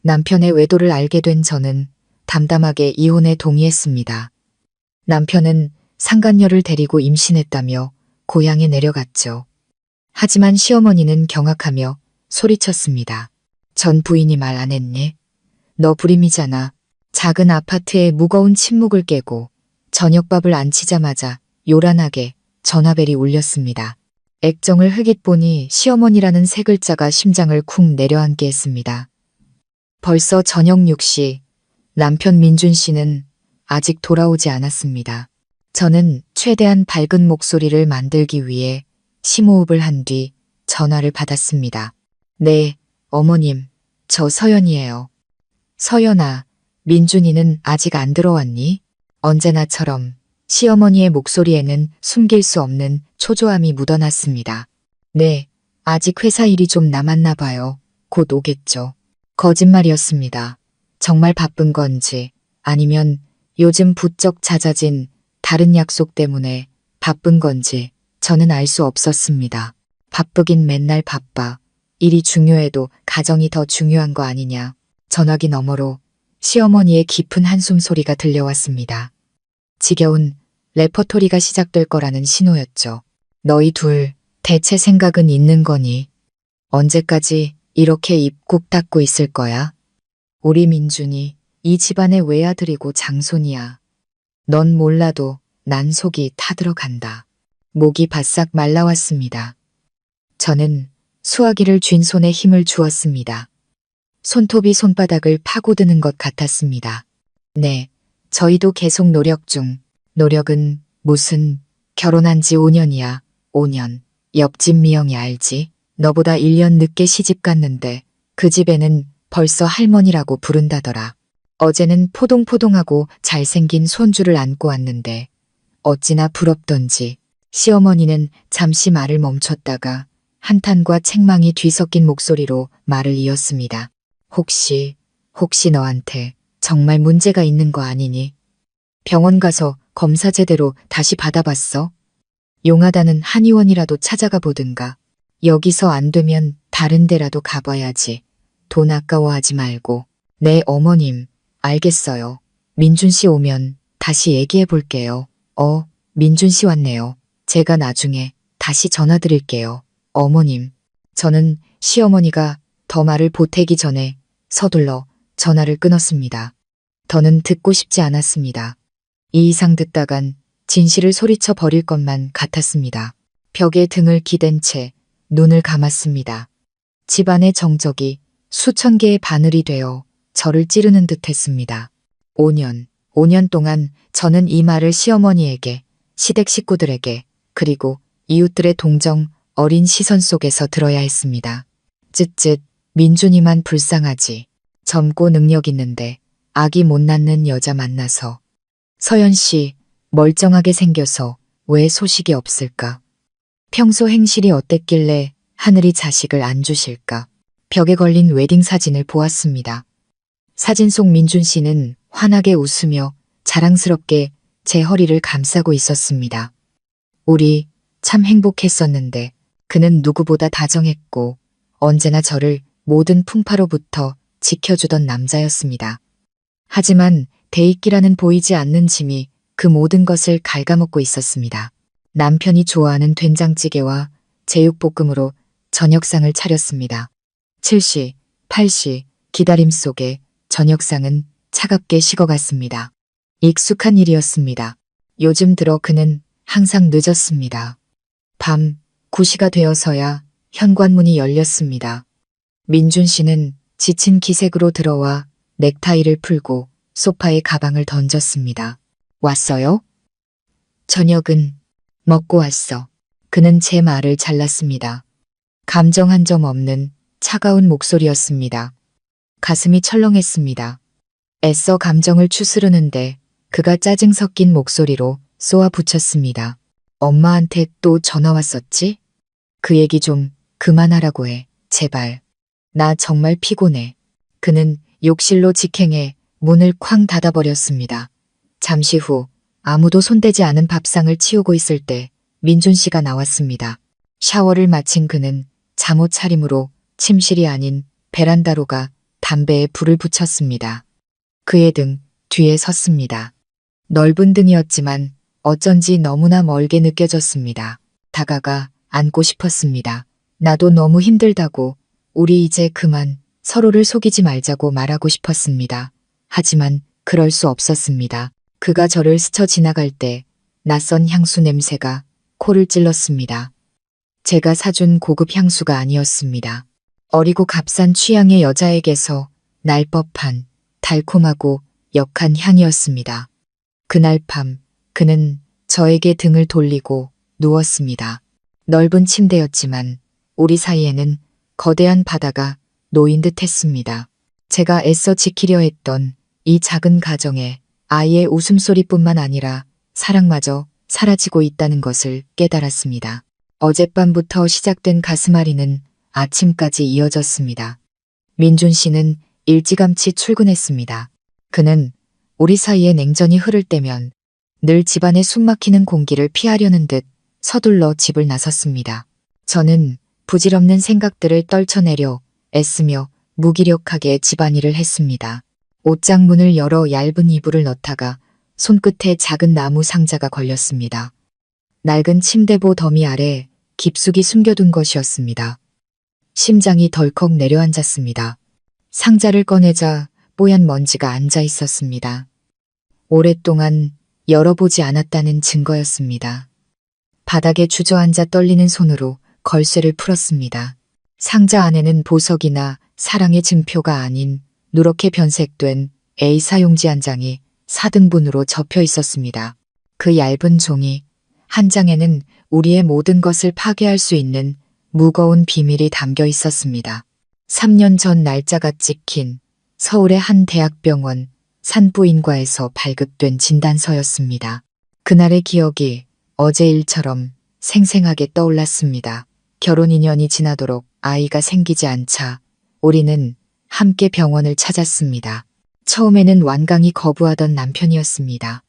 남편의 외도를 알게 된 저는 담담하게 이혼에 동의했습니다. 남편은 상간녀를 데리고 임신했다며 고향에 내려갔죠. 하지만 시어머니는 경악하며 소리쳤습니다. 전 부인이 말 안 했니? 너 불임이잖아. 작은 아파트에 무거운 침묵을 깨고 저녁밥을 안 치자마자 요란하게 전화벨이 울렸습니다. 액정을 흐깃 보니 시어머니라는 세 글자가 심장을 쿵 내려앉게 했습니다. 벌써 저녁 6시, 남편 민준 씨는 아직 돌아오지 않았습니다. 저는 최대한 밝은 목소리를 만들기 위해 심호흡을 한 뒤 전화를 받았습니다. 네, 어머님, 저 서연이에요. 서연아, 민준이는 아직 안 들어왔니? 언제나처럼 시어머니의 목소리에는 숨길 수 없는 초조함이 묻어났습니다. 네, 아직 회사 일이 좀 남았나 봐요. 곧 오겠죠. 거짓말이었습니다. 정말 바쁜 건지 아니면 요즘 부쩍 잦아진 다른 약속 때문에 바쁜 건지 저는 알 수 없었습니다. 바쁘긴 맨날 바빠. 일이 중요해도 가정이 더 중요한 거 아니냐. 전화기 너머로 시어머니의 깊은 한숨 소리가 들려왔습니다. 지겨운 레퍼토리가 시작될 거라는 신호였죠. 너희 둘 대체 생각은 있는 거니? 언제까지 이렇게 입 꾹 닫고 있을 거야? 우리 민준이 이 집안의 외아들이고 장손이야. 넌 몰라도 난 속이 타들어간다. 목이 바싹 말라왔습니다. 저는 수화기를 쥔 손에 힘을 주었습니다. 손톱이 손바닥을 파고드는 것 같았습니다. 네, 저희도 계속 노력 중. 노력은 무슨 결혼한 지 5년이야. 5년. 옆집 미영이 알지? 너보다 1년 늦게 시집 갔는데 그 집에는 벌써 할머니라고 부른다더라. 어제는 포동포동하고 잘생긴 손주를 안고 왔는데 어찌나 부럽던지. 시어머니는 잠시 말을 멈췄다가 한탄과 책망이 뒤섞인 목소리로 말을 이었습니다. 혹시 너한테 정말 문제가 있는 거 아니니? 병원 가서 검사 제대로 다시 받아봤어? 용하다는 한의원이라도 찾아가 보든가. 여기서 안 되면 다른 데라도 가봐야지. 돈 아까워하지 말고. 네, 어머님. 알겠어요. 민준 씨 오면 다시 얘기해 볼게요. 민준 씨 왔네요. 제가 나중에 다시 전화드릴게요. 어머님. 저는 시어머니가 더 말을 보태기 전에 서둘러 전화를 끊었습니다. 더는 듣고 싶지 않았습니다. 이 이상 듣다간 진실을 소리쳐 버릴 것만 같았습니다. 벽에 등을 기댄 채 눈을 감았습니다. 집안의 정적이 수천 개의 바늘이 되어 저를 찌르는 듯 했습니다. 5년 동안 저는 이 말을 시어머니에게, 시댁 식구들에게, 그리고 이웃들의 동정 어린 시선 속에서 들어야 했습니다. 쯧쯧, 민준이만 불쌍하지. 젊고 능력 있는데 아기 못 낳는 여자 만나서. 서연 씨, 멀쩡하게 생겨서 왜 소식이 없을까? 평소 행실이 어땠길래 하늘이 자식을 안 주실까? 벽에 걸린 웨딩 사진을 보았습니다. 사진 속 민준 씨는 환하게 웃으며 자랑스럽게 제 허리를 감싸고 있었습니다. 우리 참 행복했었는데 그는 누구보다 다정했고 언제나 저를 모든 풍파로부터 지켜주던 남자였습니다. 하지만 대입기라는 보이지 않는 짐이 그 모든 것을 갉아먹고 있었습니다. 남편이 좋아하는 된장찌개와 제육볶음으로 저녁상을 차렸습니다. 7시, 8시 기다림 속에 저녁상은 차갑게 식어갔습니다. 익숙한 일이었습니다. 요즘 들어 그는 항상 늦었습니다. 밤 9시가 되어서야 현관문이 열렸습니다. 민준 씨는 지친 기색으로 들어와 넥타이를 풀고 소파에 가방을 던졌습니다. 왔어요? 저녁은 먹고 왔어. 그는 제 말을 잘랐습니다. 감정 한 점 없는 차가운 목소리였습니다. 가슴이 철렁했습니다. 애써 감정을 추스르는데 그가 짜증 섞인 목소리로 쏘아 붙였습니다. 엄마한테 또 전화 왔었지? 그 얘기 좀 그만하라고 해. 제발. 나 정말 피곤해. 그는 욕실로 직행해 문을 쾅 닫아버렸습니다. 잠시 후 아무도 손대지 않은 밥상을 치우고 있을 때 민준 씨가 나왔습니다. 샤워를 마친 그는 잠옷 차림으로 침실이 아닌 베란다로 가 담배에 불을 붙였습니다. 그의 등 뒤에 섰습니다. 넓은 등이었지만 어쩐지 너무나 멀게 느껴졌습니다. 다가가 안고 싶었습니다. 나도 너무 힘들다고, 우리 이제 그만 서로를 속이지 말자고 말하고 싶었습니다. 하지만 그럴 수 없었습니다. 그가 저를 스쳐 지나갈 때 낯선 향수 냄새가 코를 찔렀습니다. 제가 사준 고급 향수가 아니었습니다. 어리고 값싼 취향의 여자에게서 날 법한 달콤하고 역한 향이었습니다. 그날 밤 그는 저에게 등을 돌리고 누웠습니다. 넓은 침대였지만 우리 사이에는 거대한 바다가 놓인 듯 했습니다. 제가 애써 지키려 했던 이 작은 가정에 아이의 웃음소리뿐만 아니라 사랑마저 사라지고 있다는 것을 깨달았습니다. 어젯밤부터 시작된 가슴앓이는 아침까지 이어졌습니다. 민준 씨는 일찌감치 출근했습니다. 그는 우리 사이에 냉전이 흐를 때면 늘 집안의 숨막히는 공기를 피하려는 듯 서둘러 집을 나섰습니다. 저는 부질없는 생각들을 떨쳐내려 애쓰며 무기력하게 집안일을 했습니다. 옷장 문을 열어 얇은 이불을 넣다가 손끝에 작은 나무 상자가 걸렸습니다. 낡은 침대보 더미 아래 깊숙이 숨겨둔 것이었습니다. 심장이 덜컥 내려앉았습니다. 상자를 꺼내자 뽀얀 먼지가 앉아 있었습니다. 오랫동안 열어보지 않았다는 증거였습니다. 바닥에 주저앉아 떨리는 손으로 걸쇠를 풀었습니다. 상자 안에는 보석이나 사랑의 증표가 아닌 누렇게 변색된 A사 용지 한 장이 4등분으로 접혀 있었습니다. 그 얇은 종이 한 장에는 우리의 모든 것을 파괴할 수 있는 무거운 비밀이 담겨 있었습니다. 3년 전 날짜가 찍힌 서울의 한 대학병원 산부인과에서 발급된 진단서였습니다. 그날의 기억이 어제 일처럼 생생하게 떠올랐습니다. 결혼 2년이 지나도록 아이가 생기지 않자 우리는 함께 병원을 찾았습니다. 처음에는 완강히 거부하던 남편이었습니다.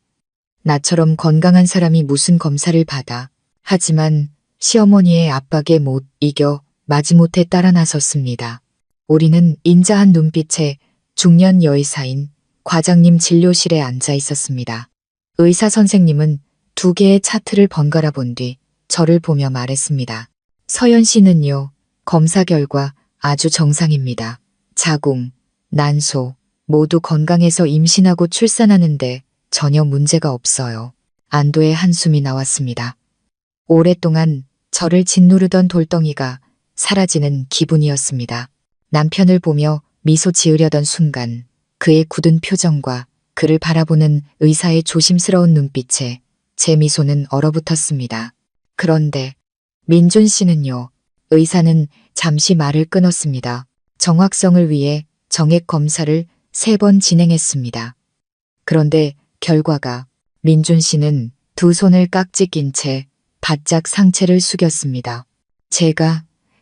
나처럼 건강한 사람이 무슨 검사를 받아. 하지만 시어머니의 압박에 못 이겨 마지못해 따라 나섰습니다. 우리는 인자한 눈빛에 중년 여의사인 과장님 진료실에 앉아 있었습니다. 의사 선생님은 2개의 차트를 번갈아 본 뒤 저를 보며 말했습니다. 서연 씨는요, 검사 결과 아주 정상입니다. 자궁, 난소 모두 건강해서 임신하고 출산하는데 전혀 문제가 없어요. 안도의 한숨이 나왔습니다. 오랫동안 저를 짓누르던 돌덩이가 사라지는 기분이었습니다. 남편을 보며 미소 지으려던 순간 그의 굳은 표정과 그를 바라보는 의사의 조심스러운 눈빛에 제 미소는 얼어붙었습니다. 그런데 민준 씨는요? 의사는 잠시 말을 끊었습니다. 정확성을 위해 정액 검사를 3번 진행했습니다. 그런데 결과가 민준 씨는 2 손을 깍지 낀 채 바짝 상체를 숙였습니다.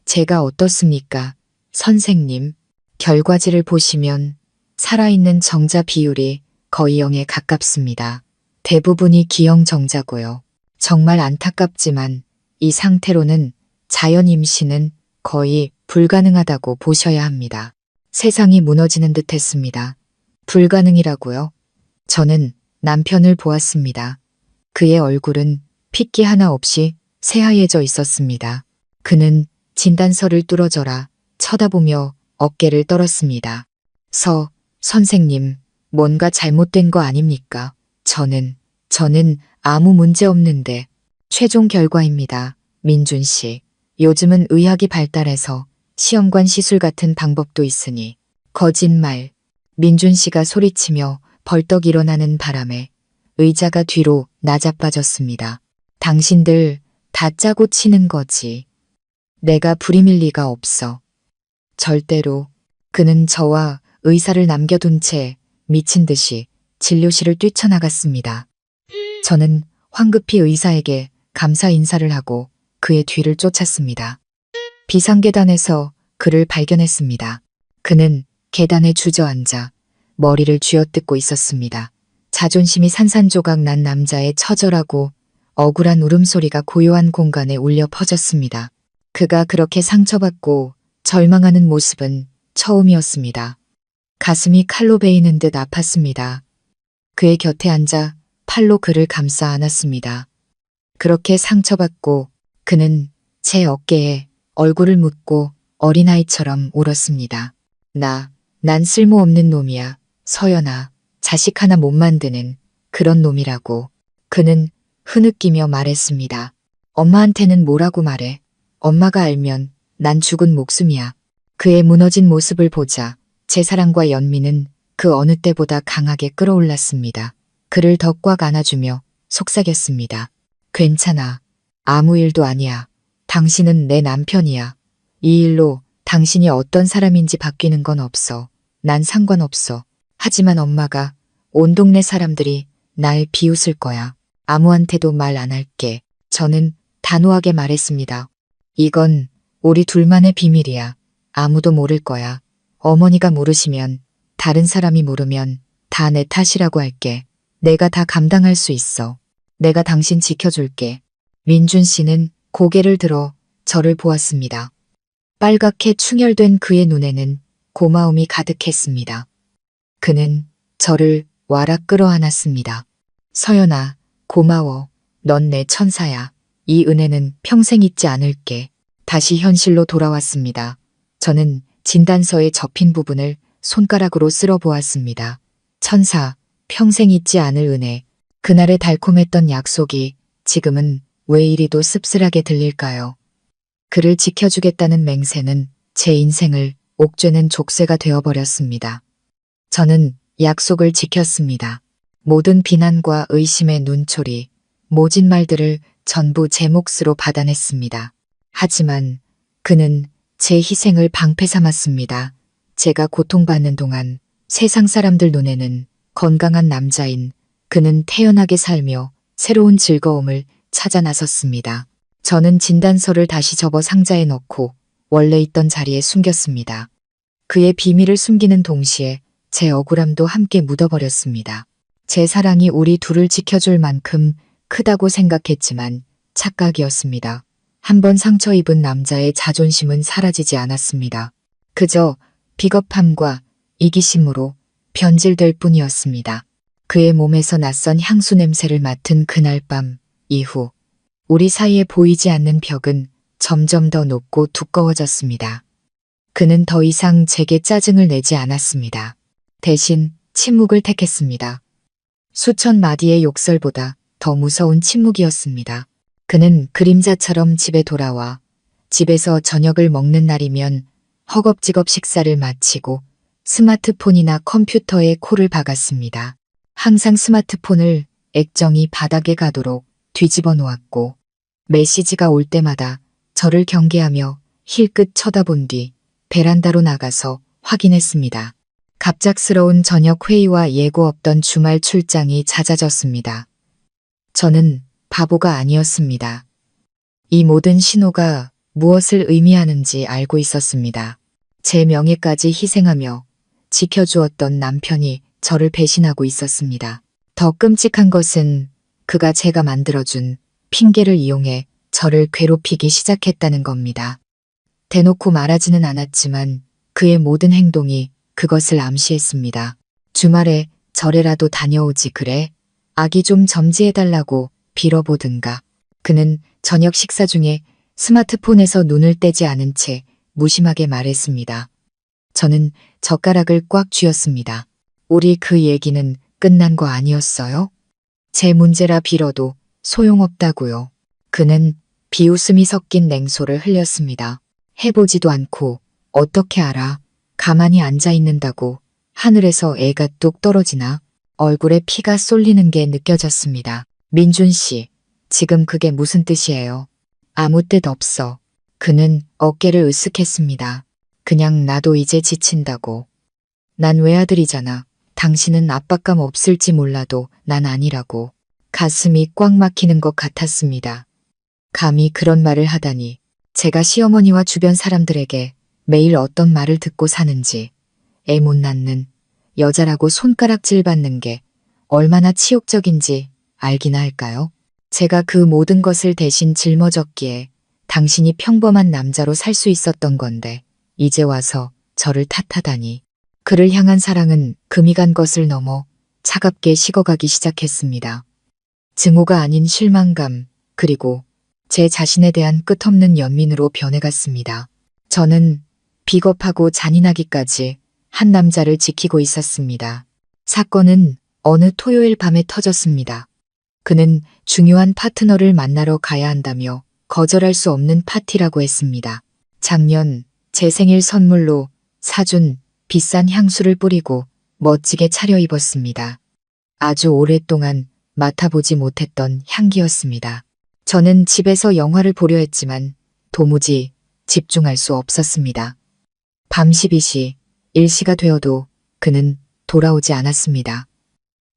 제가 어떻습니까? 선생님, 결과지를 보시면 살아있는 정자 비율이 거의 0에 가깝습니다. 대부분이 기형 정자고요. 정말 안타깝지만 이 상태로는 자연 임신은 거의 불가능하다고 보셔야 합니다. 세상이 무너지는 듯 했습니다. 불가능이라고요? 저는 남편을 보았습니다. 그의 얼굴은 핏기 하나 없이 새하얘져 있었습니다. 그는 진단서를 뚫어져라 쳐다보며 어깨를 떨었습니다. 선생님, 뭔가 잘못된 거 아닙니까? 저는 아무 문제 없는데. 최종 결과입니다. 민준 씨. 요즘은 의학이 발달해서 시험관 시술 같은 방법도 있으니. 거짓말. 민준 씨가 소리치며 벌떡 일어나는 바람에 의자가 뒤로 나자빠졌습니다. 당신들 다 짜고 치는 거지. 내가 불임일 리가 없어. 절대로. 그는 저와 의사를 남겨둔 채 미친 듯이 진료실을 뛰쳐나갔습니다. 저는 황급히 의사에게 감사 인사를 하고 그의 뒤를 쫓았습니다. 비상계단에서 그를 발견했습니다. 그는 계단에 주저앉아 머리를 쥐어뜯고 있었습니다. 자존심이 산산조각 난 남자의 처절하고 억울한 울음소리가 고요한 공간에 울려 퍼졌습니다. 그가 그렇게 상처받고 절망하는 모습은 처음이었습니다. 가슴이 칼로 베이는 듯 아팠습니다. 그의 곁에 앉아 팔로 그를 감싸 안았습니다. 그렇게 상처받고 그는 제 어깨에 얼굴을 묻고 어린아이처럼 울었습니다. 난 쓸모없는 놈이야. 서연아, 자식 하나 못 만드는 그런 놈이라고. 그는 흐느끼며 말했습니다. 엄마한테는 뭐라고 말해. 엄마가 알면 난 죽은 목숨이야. 그의 무너진 모습을 보자 제 사랑과 연민은 그 어느 때보다 강하게 끌어올랐습니다. 그를 더 꽉 안아주며 속삭였습니다. 괜찮아. 아무 일도 아니야. 당신은 내 남편이야. 이 일로 당신이 어떤 사람인지 바뀌는 건 없어. 난 상관없어. 하지만 엄마가 온 동네 사람들이 날 비웃을 거야. 아무한테도 말 안 할게. 저는 단호하게 말했습니다. 이건 우리 둘만의 비밀이야. 아무도 모를 거야. 어머니가 모르시면, 다른 사람이 모르면 다 내 탓이라고 할게. 내가 다 감당할 수 있어. 내가 당신 지켜줄게. 민준 씨는 고개를 들어 저를 보았습니다. 빨갛게 충혈된 그의 눈에는 고마움이 가득했습니다. 그는 저를 와락 끌어안았습니다. 서연아, 고마워. 넌 내 천사야. 이 은혜는 평생 잊지 않을게. 다시 현실로 돌아왔습니다. 저는 진단서에 접힌 부분을 손가락으로 쓸어 보았습니다. 천사, 평생 잊지 않을 은혜. 그날의 달콤했던 약속이 지금은 왜 이리도 씁쓸하게 들릴까요? 그를 지켜주겠다는 맹세는 제 인생을 옥죄는 족쇄가 되어버렸습니다. 저는 약속을 지켰습니다. 모든 비난과 의심의 눈초리, 모진 말들을 전부 제 몫으로 받아냈습니다. 하지만 그는 제 희생을 방패 삼았습니다. 제가 고통받는 동안 세상 사람들 눈에는 건강한 남자인 그는 태연하게 살며 새로운 즐거움을 찾아 나섰습니다. 저는 진단서를 다시 접어 상자에 넣고 원래 있던 자리에 숨겼습니다. 그의 비밀을 숨기는 동시에 제 억울함도 함께 묻어버렸습니다. 제 사랑이 우리 둘을 지켜줄 만큼 크다고 생각했지만 착각이었습니다. 한번 상처 입은 남자의 자존심은 사라지지 않았습니다. 그저 비겁함과 이기심으로 변질될 뿐이었습니다. 그의 몸에서 낯선 향수 냄새를 맡은 그날 밤 이후 우리 사이에 보이지 않는 벽은 점점 더 높고 두꺼워졌습니다. 그는 더 이상 제게 짜증을 내지 않았습니다. 대신 침묵을 택했습니다. 수천 마디의 욕설보다 더 무서운 침묵이었습니다. 그는 그림자처럼 집에 돌아와 집에서 저녁을 먹는 날이면 허겁지겁 식사를 마치고 스마트폰이나 컴퓨터에 코를 박았습니다. 항상 스마트폰을 액정이 바닥에 가도록 뒤집어 놓았고 메시지가 올 때마다 저를 경계하며 힐끗 쳐다본 뒤 베란다로 나가서 확인했습니다. 갑작스러운 저녁 회의와 예고 없던 주말 출장이 잦아졌습니다. 저는 바보가 아니었습니다. 이 모든 신호가 무엇을 의미하는지 알고 있었습니다. 제 명예까지 희생하며 지켜주었던 남편이 저를 배신하고 있었습니다. 더 끔찍한 것은 그가 제가 만들어준 핑계를 이용해 저를 괴롭히기 시작했다는 겁니다. 대놓고 말하지는 않았지만 그의 모든 행동이 그것을 암시했습니다. 주말에 절에라도 다녀오지 그래? 아기 좀 점지해달라고 빌어보든가. 그는 저녁 식사 중에 스마트폰에서 눈을 떼지 않은 채 무심하게 말했습니다. 저는 젓가락을 꽉 쥐었습니다. 우리 그 얘기는 끝난 거 아니었어요? 제 문제라 빌어도 소용없다고요. 그는 비웃음이 섞인 냉소를 흘렸습니다. 해보지도 않고 어떻게 알아? 가만히 앉아 있는다고 하늘에서 애가 뚝 떨어지나? 얼굴에 피가 쏠리는 게 느껴졌습니다. 민준 씨, 지금 그게 무슨 뜻이에요? 아무 뜻 없어. 그는 어깨를 으쓱했습니다. 그냥 나도 이제 지친다고. 난 외아들이잖아. 당신은 압박감 없을지 몰라도 난 아니라고. 가슴이 꽉 막히는 것 같았습니다. 감히 그런 말을 하다니. 제가 시어머니와 주변 사람들에게 매일 어떤 말을 듣고 사는지, 애 못 낳는 여자라고 손가락질 받는 게 얼마나 치욕적인지 알기나 할까요? 제가 그 모든 것을 대신 짊어졌기에 당신이 평범한 남자로 살 수 있었던 건데 이제 와서 저를 탓하다니. 그를 향한 사랑은 금이 간 것을 넘어 차갑게 식어가기 시작했습니다. 증오가 아닌 실망감, 그리고 제 자신에 대한 끝없는 연민으로 변해갔습니다. 저는 비겁하고 잔인하기까지 한 남자를 지키고 있었습니다. 사건은 어느 토요일 밤에 터졌습니다. 그는 중요한 파트너를 만나러 가야 한다며 거절할 수 없는 파티라고 했습니다. 작년 제 생일 선물로 사준 비싼 향수를 뿌리고 멋지게 차려입었습니다. 아주 오랫동안 맡아보지 못했던 향기였습니다. 저는 집에서 영화를 보려 했지만 도무지 집중할 수 없었습니다. 밤 12시, 1시가 되어도 그는 돌아오지 않았습니다.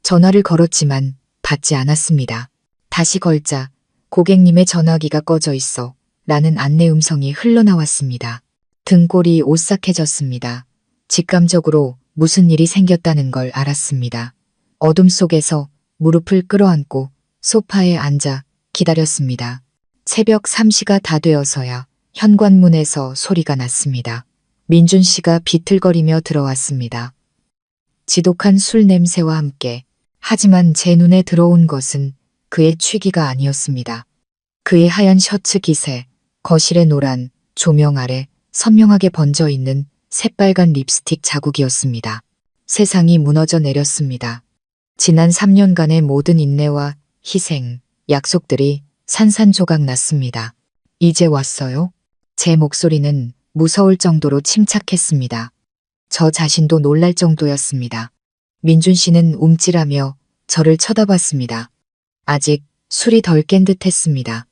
전화를 걸었지만 받지 않았습니다. 다시 걸자 고객님의 전화기가 꺼져 있어 라는 안내 음성이 흘러나왔습니다. 등골이 오싹해졌습니다. 직감적으로 무슨 일이 생겼다는 걸 알았습니다. 어둠 속에서 무릎을 끌어안고 소파에 앉아 기다렸습니다. 새벽 3시가 다 되어서야 현관문에서 소리가 났습니다. 민준 씨가 비틀거리며 들어왔습니다. 지독한 술 냄새와 함께, 하지만 제 눈에 들어온 것은 그의 취기가 아니었습니다. 그의 하얀 셔츠 깃에 거실의 노란 조명 아래 선명하게 번져 있는 새빨간 립스틱 자국이었습니다. 세상이 무너져 내렸습니다. 지난 3년간의 모든 인내와 희생, 약속들이 산산조각 났습니다. 이제 왔어요? 제 목소리는 무서울 정도로 침착했습니다. 저 자신도 놀랄 정도였습니다. 민준 씨는 움찔하며 저를 쳐다봤습니다. 아직 술이 덜 깬 듯 했습니다.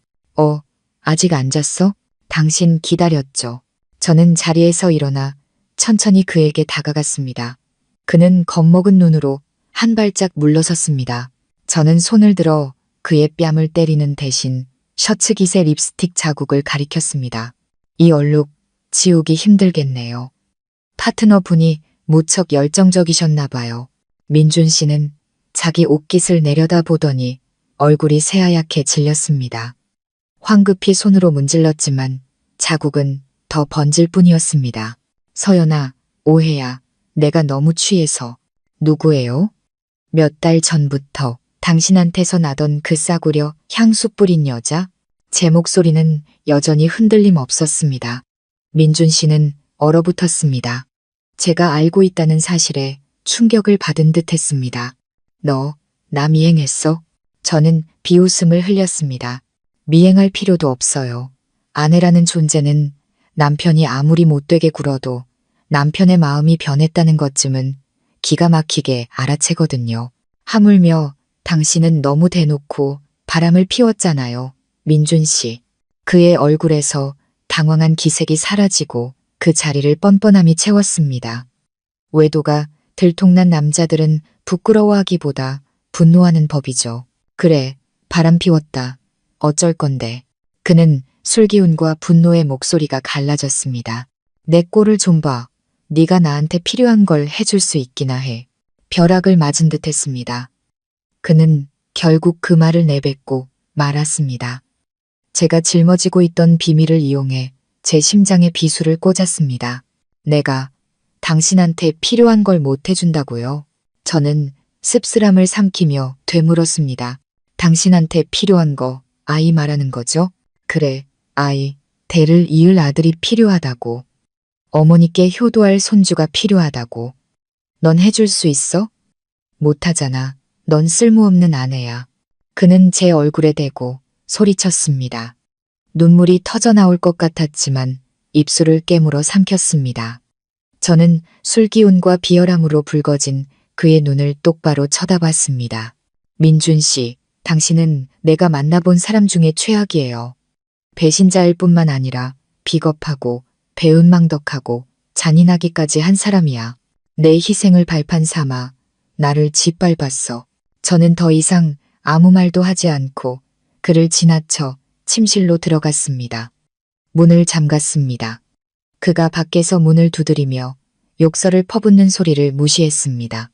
아직 안 잤어? 당신 기다렸죠. 저는 자리에서 일어나 천천히 그에게 다가갔습니다. 그는 겁먹은 눈으로 한 발짝 물러섰습니다. 저는 손을 들어 그의 뺨을 때리는 대신 셔츠 깃의 립스틱 자국을 가리켰습니다. 이 얼룩 지우기 힘들겠네요. 파트너 분이 무척 열정적이셨나 봐요. 민준 씨는 자기 옷깃을 내려다보더니 얼굴이 새하얗게 질렸습니다. 황급히 손으로 문질렀지만 자국은 더 번질 뿐이었습니다. 서연아, 오해야. 내가 너무 취해서. 누구예요? 몇 달 전부터 당신한테서 나던 그 싸구려 향수 뿌린 여자? 제 목소리는 여전히 흔들림 없었습니다. 민준 씨는 얼어붙었습니다. 제가 알고 있다는 사실에 충격을 받은 듯 했습니다. 너, 나 미행했어? 저는 비웃음을 흘렸습니다. 미행할 필요도 없어요. 아내라는 존재는 남편이 아무리 못되게 굴어도 남편의 마음이 변했다는 것쯤은 기가 막히게 알아채거든요. 하물며 당신은 너무 대놓고 바람을 피웠잖아요. 민준 씨. 그의 얼굴에서 당황한 기색이 사라지고 그 자리를 뻔뻔함이 채웠습니다. 외도가 들통난 남자들은 부끄러워하기보다 분노하는 법이죠. 그래, 바람 피웠다. 어쩔 건데. 그는 술기운과 분노의 목소리가 갈라졌습니다. 내 꼴을 좀 봐. 네가 나한테 필요한 걸 해줄 수 있기나 해. 벼락을 맞은 듯 했습니다. 그는 결국 그 말을 내뱉고 말았습니다. 제가 짊어지고 있던 비밀을 이용해 제 심장에 비수를 꽂았습니다. 내가 당신한테 필요한 걸 못 해준다고요? 저는 씁쓸함을 삼키며 되물었습니다. 당신한테 필요한 거 아이 말하는 거죠? 그래, 아이, 대를 이을 아들이 필요하다고. 어머니께 효도할 손주가 필요하다고. 넌 해줄 수 있어? 못하잖아. 넌 쓸모없는 아내야. 그는 제 얼굴에 대고 소리쳤습니다. 눈물이 터져나올 것 같았지만 입술을 깨물어 삼켰습니다. 저는 술기운과 비열함으로 붉어진 그의 눈을 똑바로 쳐다봤습니다. 민준 씨, 당신은 내가 만나본 사람 중에 최악이에요. 배신자일 뿐만 아니라 비겁하고 배은망덕하고 잔인하기까지 한 사람이야. 내 희생을 발판 삼아 나를 짓밟았어. 저는 더 이상 아무 말도 하지 않고 그를 지나쳐 침실로 들어갔습니다. 문을 잠갔습니다. 그가 밖에서 문을 두드리며 욕설을 퍼붓는 소리를 무시했습니다.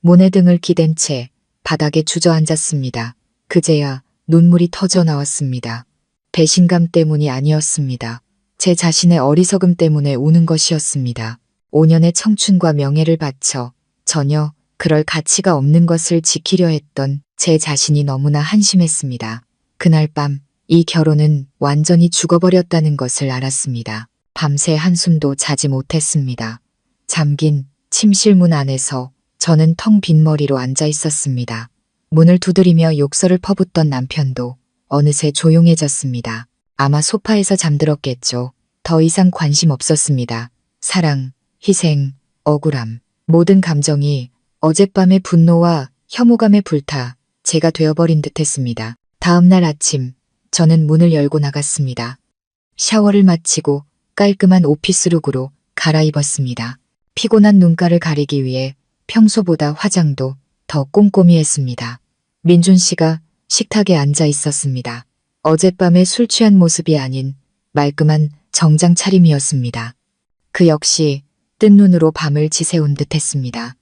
모내등을 기댄 채 바닥에 주저앉았습니다. 그제야 눈물이 터져 나왔습니다. 배신감 때문이 아니었습니다. 제 자신의 어리석음 때문에 우는 것이었습니다. 5년의 청춘과 명예를 바쳐 전혀 그럴 가치가 없는 것을 지키려 했던 제 자신이 너무나 한심했습니다. 그날 밤 이 결혼은 완전히 죽어버렸다는 것을 알았습니다. 밤새 한숨도 자지 못했습니다. 잠긴 침실문 안에서 저는 텅 빈 머리로 앉아 있었습니다. 문을 두드리며 욕설을 퍼붓던 남편도 어느새 조용해졌습니다. 아마 소파에서 잠들었겠죠. 더 이상 관심 없었습니다. 사랑, 희생, 억울함, 모든 감정이 어젯밤의 분노와 혐오감에 불타 제가 되어버린 듯했습니다. 다음 날 아침 저는 문을 열고 나갔습니다. 샤워를 마치고 깔끔한 오피스룩으로 갈아입었습니다. 피곤한 눈가를 가리기 위해 평소보다 화장도 더 꼼꼼히 했습니다. 민준 씨가 식탁에 앉아 있었습니다. 어젯밤에 술 취한 모습이 아닌 말끔한 정장 차림이었습니다. 그 역시 뜬 눈으로 밤을 지새운 듯했습니다.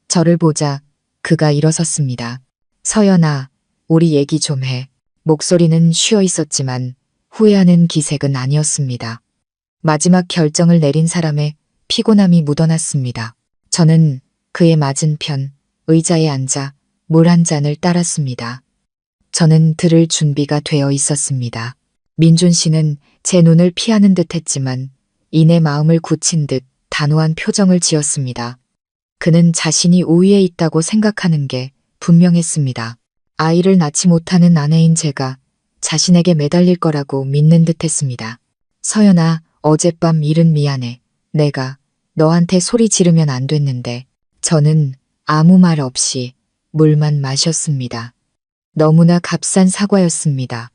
저를 보자 그가 일어섰습니다. 서연아, 우리 얘기 좀 해. 목소리는 쉬어 있었지만 후회하는 기색은 아니었습니다. 마지막 결정을 내린 사람의 피곤함이 묻어났습니다. 저는 그의 맞은편 의자에 앉아 물 한 잔을 따랐습니다. 저는 들을 준비가 되어 있었습니다. 민준 씨는 제 눈을 피하는 듯 했지만 이내 마음을 굳힌 듯 단호한 표정을 지었습니다. 그는 자신이 우위에 있다고 생각하는 게 분명했습니다. 아이를 낳지 못하는 아내인 제가 자신에게 매달릴 거라고 믿는 듯 했습니다. 서연아, 어젯밤 일은 미안해. 내가 너한테 소리 지르면 안 됐는데. 저는 아무 말 없이 물만 마셨습니다. 너무나 값싼 사과였습니다.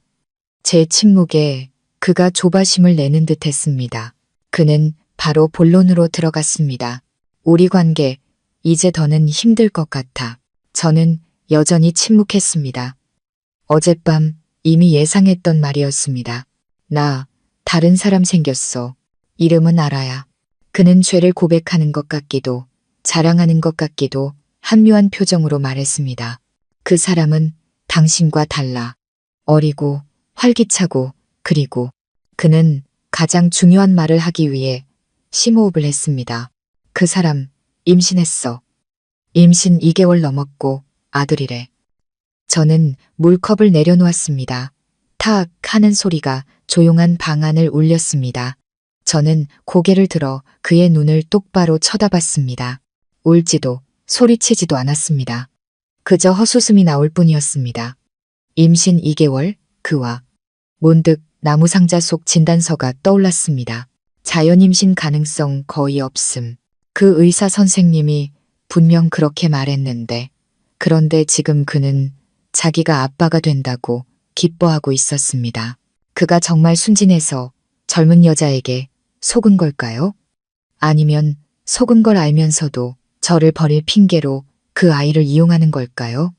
제 침묵에 그가 조바심을 내는 듯 했습니다. 그는 바로 본론으로 들어갔습니다. 우리 관계, 이제 더는 힘들 것 같아. 저는 여전히 침묵했습니다. 어젯밤 이미 예상했던 말이었습니다. 나 다른 사람 생겼어. 이름은 알아야. 그는 죄를 고백하는 것 같기도 자랑하는 것 같기도 한묘한 표정으로 말했습니다. 그 사람은 당신과 달라. 어리고 활기차고 그리고 그는 가장 중요한 말을 하기 위해 심호흡을 했습니다. 그 사람 임신했어. 임신 2개월 넘었고 아들이래. 저는 물컵을 내려놓았습니다. 탁 하는 소리가 조용한 방 안을 울렸습니다. 저는 고개를 들어 그의 눈을 똑바로 쳐다봤습니다. 울지도 소리치지도 않았습니다. 그저 헛웃음이 나올 뿐이었습니다. 임신 2개월, 그와 문득 나무상자 속 진단서가 떠올랐습니다. 자연임신 가능성 거의 없음. 그 의사 선생님이 분명 그렇게 말했는데 그런데 지금 그는 자기가 아빠가 된다고 기뻐하고 있었습니다. 그가 정말 순진해서 젊은 여자에게 속은 걸까요? 아니면 속은 걸 알면서도 저를 버릴 핑계로 그 아이를 이용하는 걸까요?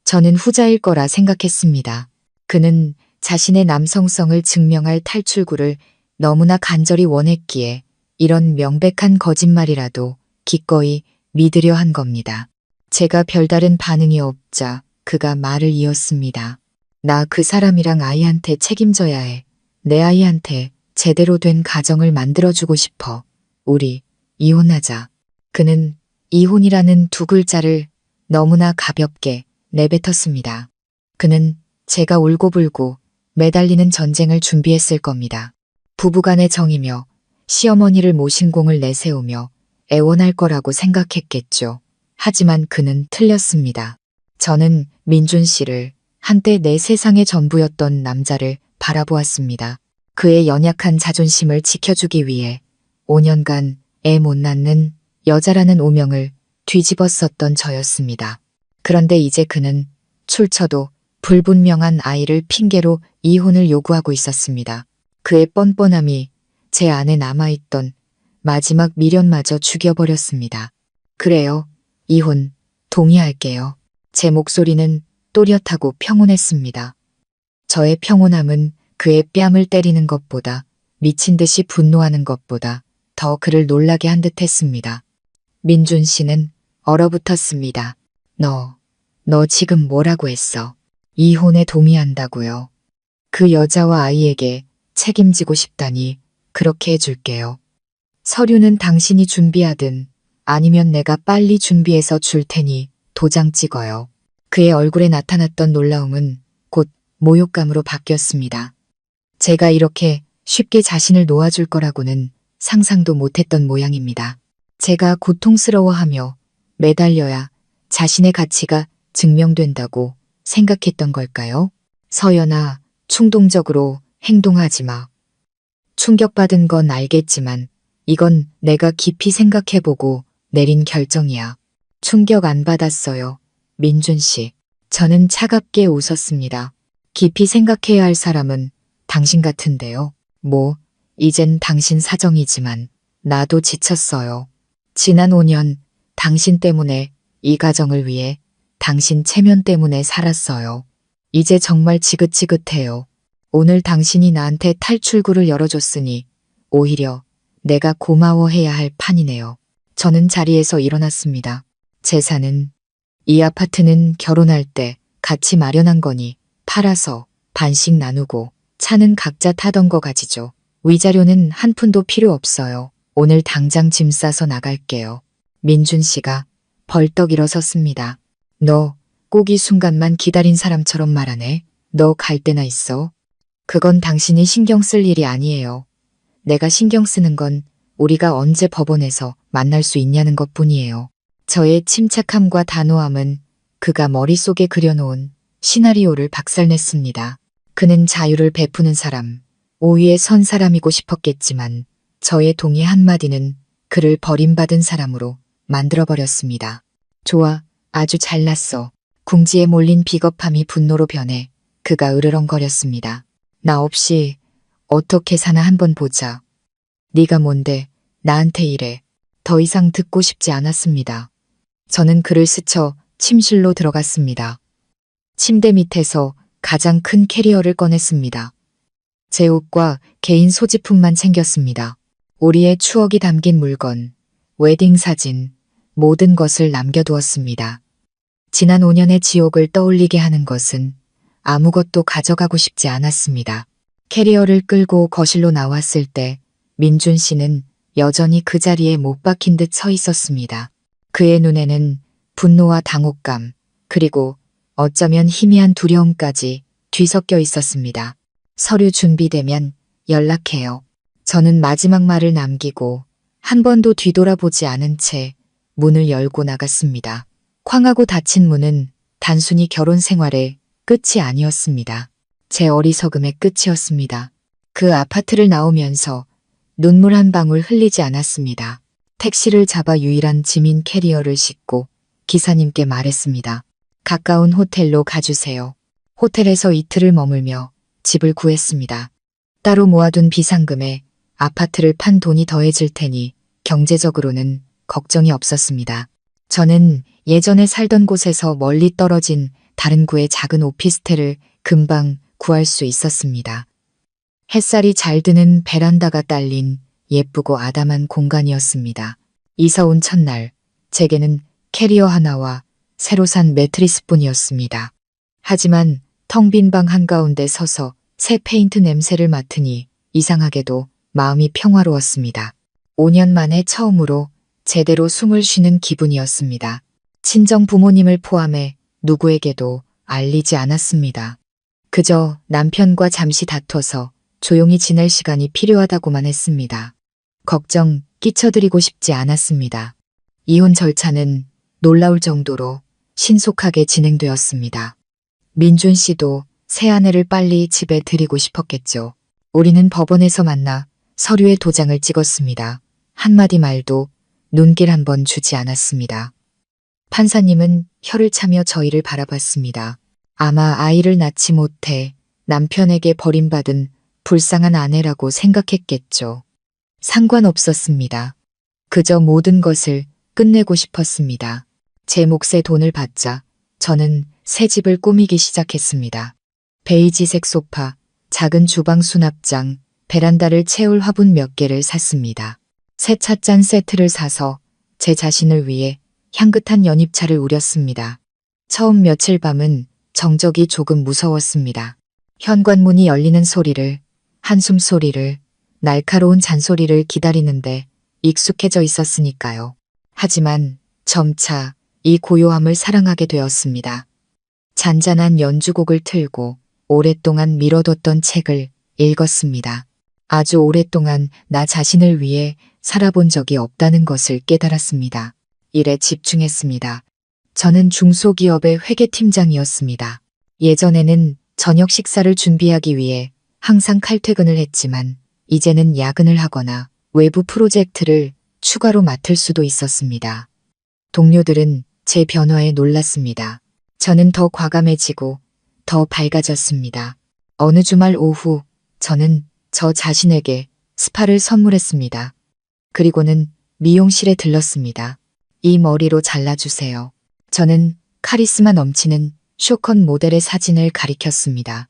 저는 후자일 거라 생각했습니다. 그는 자신의 남성성을 증명할 탈출구를 너무나 간절히 원했기에 이런 명백한 거짓말이라도 기꺼이 믿으려 한 겁니다. 제가 별다른 반응이 없자 그가 말을 이었습니다. 나 그 사람이랑 아이한테 책임져야 해. 내 아이한테 제대로 된 가정을 만들어주고 싶어. 우리 이혼하자. 그는 이혼이라는 두 글자를 너무나 가볍게 내뱉었습니다. 그는 제가 울고불고 매달리는 전쟁을 준비했을 겁니다. 부부간의 정이며 시어머니를 모신 공을 내세우며 애원할 거라고 생각했겠죠. 하지만 그는 틀렸습니다. 저는 민준 씨를 한때 내 세상의 전부였던 남자를 바라보았습니다. 그의 연약한 자존심을 지켜주기 위해 5년간 애 못 낳는 여자라는 오명을 뒤집었었던 저였습니다. 그런데 이제 그는 출처도 불분명한 아이를 핑계로 이혼을 요구하고 있었습니다. 그의 뻔뻔함이 제 안에 남아있던 마지막 미련마저 죽여버렸습니다. 그래요. 이혼 동의할게요. 제 목소리는 또렷하고 평온했습니다. 저의 평온함은 그의 뺨을 때리는 것보다 미친 듯이 분노하는 것보다 더 그를 놀라게 한 듯 했습니다. 민준 씨는 얼어붙었습니다. 너 지금 뭐라고 했어? 이혼에 동의한다고요. 그 여자와 아이에게 책임지고 싶다니 그렇게 해줄게요. 서류는 당신이 준비하든 아니면 내가 빨리 준비해서 줄 테니 도장 찍어요. 그의 얼굴에 나타났던 놀라움은 곧 모욕감으로 바뀌었습니다. 제가 이렇게 쉽게 자신을 놓아줄 거라고는 상상도 못했던 모양입니다. 제가 고통스러워하며 매달려야 자신의 가치가 증명된다고 생각했던 걸까요? 서연아, 충동적으로 행동하지 마. 충격받은 건 알겠지만 이건 내가 깊이 생각해보고 내린 결정이야. 충격 안 받았어요. 민준 씨. 저는 차갑게 웃었습니다. 깊이 생각해야 할 사람은 당신 같은데요. 이젠 당신 사정이지만 나도 지쳤어요. 지난 5년 당신 때문에 이 가정을 위해 당신 체면 때문에 살았어요. 이제 정말 지긋지긋해요. 오늘 당신이 나한테 탈출구를 열어줬으니 오히려 내가 고마워해야 할 판이네요. 저는 자리에서 일어났습니다. 재산은 이 아파트는 결혼할 때 같이 마련한 거니 팔아서 반씩 나누고 차는 각자 타던 거 가지죠. 위자료는 한 푼도 필요 없어요. 오늘 당장 짐 싸서 나갈게요. 민준 씨가 벌떡 일어섰습니다. 너 꼭 이 순간만 기다린 사람처럼 말하네. 너 갈 데나 있어? 그건 당신이 신경 쓸 일이 아니에요. 내가 신경 쓰는 건 우리가 언제 법원에서 만날 수 있냐는 것뿐이에요. 저의 침착함과 단호함은 그가 머릿속에 그려놓은 시나리오를 박살냈습니다. 그는 자유를 베푸는 사람, 오위에 선 사람이고 싶었겠지만 저의 동의 한마디는 그를 버림받은 사람으로 만들어버렸습니다. 좋아, 아주 잘났어. 궁지에 몰린 비겁함이 분노로 변해 그가 으르렁거렸습니다. 나 없이 어떻게 사나 한번 보자. 네가 뭔데 나한테 이래. 더 이상 듣고 싶지 않았습니다. 저는 그를 스쳐 침실로 들어갔습니다. 침대 밑에서 가장 큰 캐리어를 꺼냈습니다. 제 옷과 개인 소지품만 챙겼습니다. 우리의 추억이 담긴 물건, 웨딩 사진, 모든 것을 남겨두었습니다. 지난 5년의 지옥을 떠올리게 하는 것은 아무것도 가져가고 싶지 않았습니다. 캐리어를 끌고 거실로 나왔을 때 민준 씨는 여전히 그 자리에 못 박힌 듯 서 있었습니다. 그의 눈에는 분노와 당혹감, 그리고 어쩌면 희미한 두려움까지 뒤섞여 있었습니다. 서류 준비되면 연락해요. 저는 마지막 말을 남기고 한 번도 뒤돌아보지 않은 채 문을 열고 나갔습니다. 쾅하고 닫힌 문은 단순히 결혼 생활의 끝이 아니었습니다. 제 어리석음의 끝이었습니다. 그 아파트를 나오면서 눈물 한 방울 흘리지 않았습니다. 택시를 잡아 유일한 짐인 캐리어를 싣고 기사님께 말했습니다. 가까운 호텔로 가주세요. 호텔에서 이틀을 머물며 집을 구했습니다. 따로 모아둔 비상금에 아파트를 판 돈이 더해질 테니 경제적으로는 걱정이 없었습니다. 저는 예전에 살던 곳에서 멀리 떨어진 다른 구의 작은 오피스텔을 금방 구할 수 있었습니다. 햇살이 잘 드는 베란다가 딸린 예쁘고 아담한 공간이었습니다. 이사 온 첫날, 제게는 캐리어 하나와 새로 산 매트리스뿐이었습니다. 하지만 텅 빈 방 한가운데 서서 새 페인트 냄새를 맡으니 이상하게도 마음이 평화로웠습니다. 5년 만에 처음으로 제대로 숨을 쉬는 기분이었습니다. 친정 부모님을 포함해 누구에게도 알리지 않았습니다. 그저 남편과 잠시 다퉈서 조용히 지낼 시간이 필요하다고만 했습니다. 걱정 끼쳐드리고 싶지 않았습니다. 이혼 절차는 놀라울 정도로 신속하게 진행되었습니다. 민준 씨도 새 아내를 빨리 집에 들이고 싶었겠죠. 우리는 법원에서 만나 서류에 도장을 찍었습니다. 한마디 말도 눈길 한 번 주지 않았습니다. 판사님은 혀를 차며 저희를 바라봤습니다. 아마 아이를 낳지 못해 남편에게 버림받은 불쌍한 아내라고 생각했겠죠. 상관없었습니다. 그저 모든 것을 끝내고 싶었습니다. 제 몫의 돈을 받자 저는 새 집을 꾸미기 시작했습니다. 베이지색 소파, 작은 주방 수납장, 베란다를 채울 화분 몇 개를 샀습니다. 새 찻잔 세트를 사서 제 자신을 위해 향긋한 연잎차를 우렸습니다. 처음 며칠 밤은 정적이 조금 무서웠습니다. 현관문이 열리는 소리를, 한숨 소리를, 날카로운 잔소리를 기다리는데 익숙해져 있었으니까요. 하지만 점차 이 고요함을 사랑하게 되었습니다. 잔잔한 연주곡을 틀고 오랫동안 미뤄뒀던 책을 읽었습니다. 아주 오랫동안 나 자신을 위해 살아본 적이 없다는 것을 깨달았습니다. 일에 집중했습니다. 저는 중소기업의 회계팀장이었습니다. 예전에는 저녁 식사를 준비하기 위해 항상 칼퇴근을 했지만 이제는 야근을 하거나 외부 프로젝트를 추가로 맡을 수도 있었습니다. 동료들은 제 변화에 놀랐습니다. 저는 더 과감해지고 더 밝아졌습니다. 어느 주말 오후 저는 저 자신에게 스파를 선물했습니다. 그리고는 미용실에 들렀습니다. 이 머리로 잘라주세요. 저는 카리스마 넘치는 쇼컷 모델의 사진을 가리켰습니다.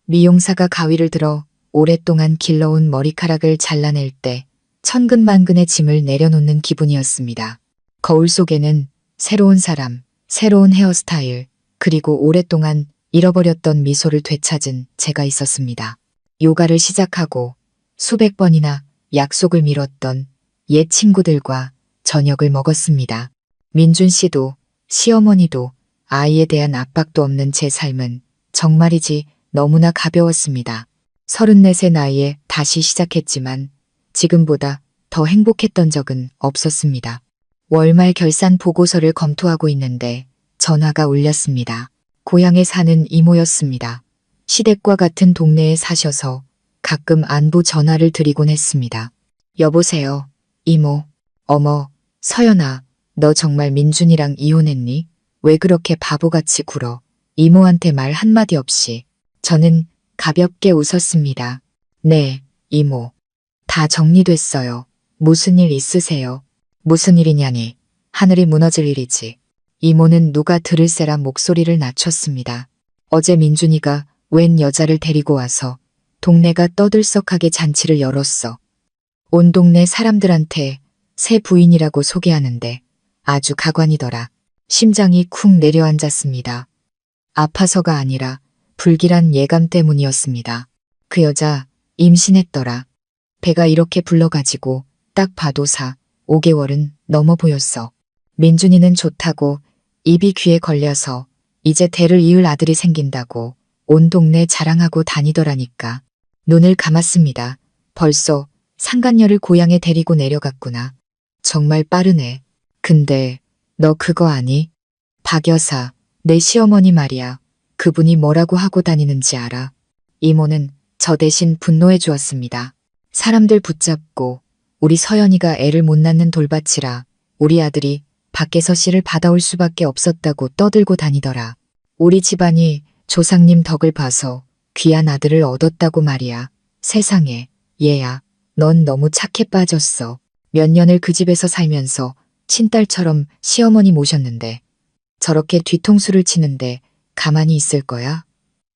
미용사가 가위를 들어 오랫동안 길러온 머리카락을 잘라낼 때 천근만근의 짐을 내려놓는 기분이었습니다. 거울 속에는 새로운 사람, 새로운 헤어스타일, 그리고 오랫동안 잃어버렸던 미소를 되찾은 제가 있었습니다. 요가를 시작하고 수백 번이나 약속을 미뤘던 옛 친구들과 저녁을 먹었습니다. 민준 씨도 시어머니도 아이에 대한 압박도 없는 제 삶은 정말이지 너무나 가벼웠습니다. 34세 나이에 다시 시작했지만 지금보다 더 행복했던 적은 없었습니다. 월말 결산 보고서를 검토하고 있는데 전화가 울렸습니다. 고향에 사는 이모였습니다. 시댁과 같은 동네에 사셔서 가끔 안부 전화를 드리곤 했습니다. 여보세요, 이모. 어머, 서연아, 너 정말 민준이랑 이혼했니? 왜 그렇게 바보같이 굴어? 이모한테 말 한마디 없이. 저는 가볍게 웃었습니다. 네, 이모. 다 정리됐어요. 무슨 일 있으세요? 무슨 일이냐니. 하늘이 무너질 일이지. 이모는 누가 들을 새라 목소리를 낮췄습니다. 어제 민준이가 웬 여자를 데리고 와서 동네가 떠들썩하게 잔치를 열었어. 온 동네 사람들한테 새 부인이라고 소개하는데 아주 가관이더라. 심장이 쿵 내려앉았습니다. 아파서가 아니라 불길한 예감 때문이었습니다. 그 여자 임신했더라. 배가 이렇게 불러가지고 딱 봐도 5개월은 넘어 보였어. 민준이는 좋다고 입이 귀에 걸려서 이제 대를 이을 아들이 생긴다고 온 동네 자랑하고 다니더라니까. 눈을 감았습니다. 벌써 상간녀를 고향에 데리고 내려갔구나. 정말 빠르네. 근데 너 그거 아니? 박 여사, 내 시어머니 말이야. 그분이 뭐라고 하고 다니는지 알아? 이모는 저 대신 분노해 주었습니다. 사람들 붙잡고 우리 서연이가 애를 못 낳는 돌밭이라 우리 아들이 밖에서 씨를 받아올 수밖에 없었다고 떠들고 다니더라. 우리 집안이 조상님 덕을 봐서 귀한 아들을 얻었다고 말이야. 세상에, 얘야, 넌 너무 착해 빠졌어. 몇 년을 그 집에서 살면서 친딸처럼 시어머니 모셨는데 저렇게 뒤통수를 치는데 가만히 있을 거야?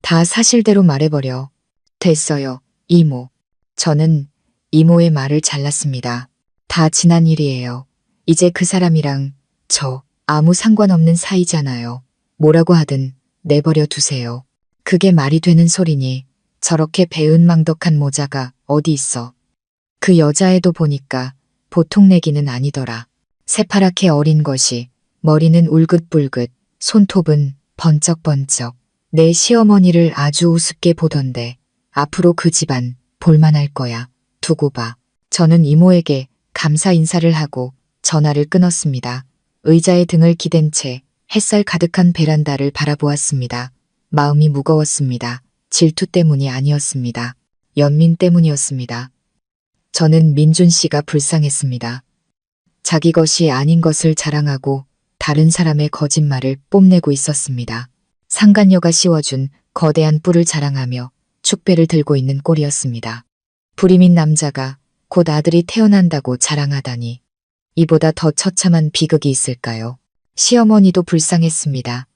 다 사실대로 말해버려. 됐어요, 이모. 저는 이모의 말을 잘랐습니다. 다 지난 일이에요. 이제 그 사람이랑 저 아무 상관없는 사이잖아요. 뭐라고 하든 내버려 두세요. 그게 말이 되는 소리니 저렇게 배은망덕한 모자가 어디 있어. 그 여자애도 보니까 보통 내기는 아니더라. 새파랗게 어린 것이 머리는 울긋불긋 손톱은 번쩍번쩍 내 시어머니를 아주 우습게 보던데 앞으로 그 집안 볼만할 거야. 두고 봐. 저는 이모에게 감사 인사를 하고 전화를 끊었습니다. 의자에 등을 기댄 채 햇살 가득한 베란다를 바라보았습니다. 마음이 무거웠습니다. 질투 때문이 아니었습니다. 연민 때문이었습니다. 저는 민준 씨가 불쌍했습니다. 자기 것이 아닌 것을 자랑하고 다른 사람의 거짓말을 뽐내고 있었습니다. 상간녀가 씌워준 거대한 뿔을 자랑하며 축배를 들고 있는 꼴이었습니다. 불임인 남자가 곧 아들이 태어난다고 자랑하다니 이보다 더 처참한 비극이 있을까요? 시어머니도 불쌍했습니다.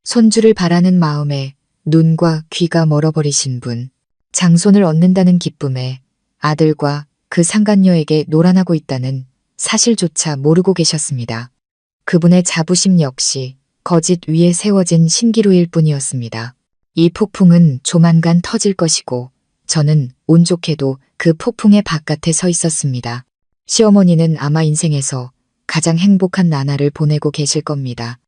손주를 바라는 마음에 눈과 귀가 멀어버리신 분, 장손을 얻는다는 기쁨에 아들과 그 상간녀에게 노란하고 있다는 사실조차 모르고 계셨습니다. 그분의 자부심 역시 거짓 위에 세워진 신기루일 뿐이었습니다. 이 폭풍은 조만간 터질 것이고 저는 운 좋게도 그 폭풍의 바깥에 서 있었습니다. 시어머니는 아마 인생에서 가장 행복한 나날을 보내고 계실 겁니다.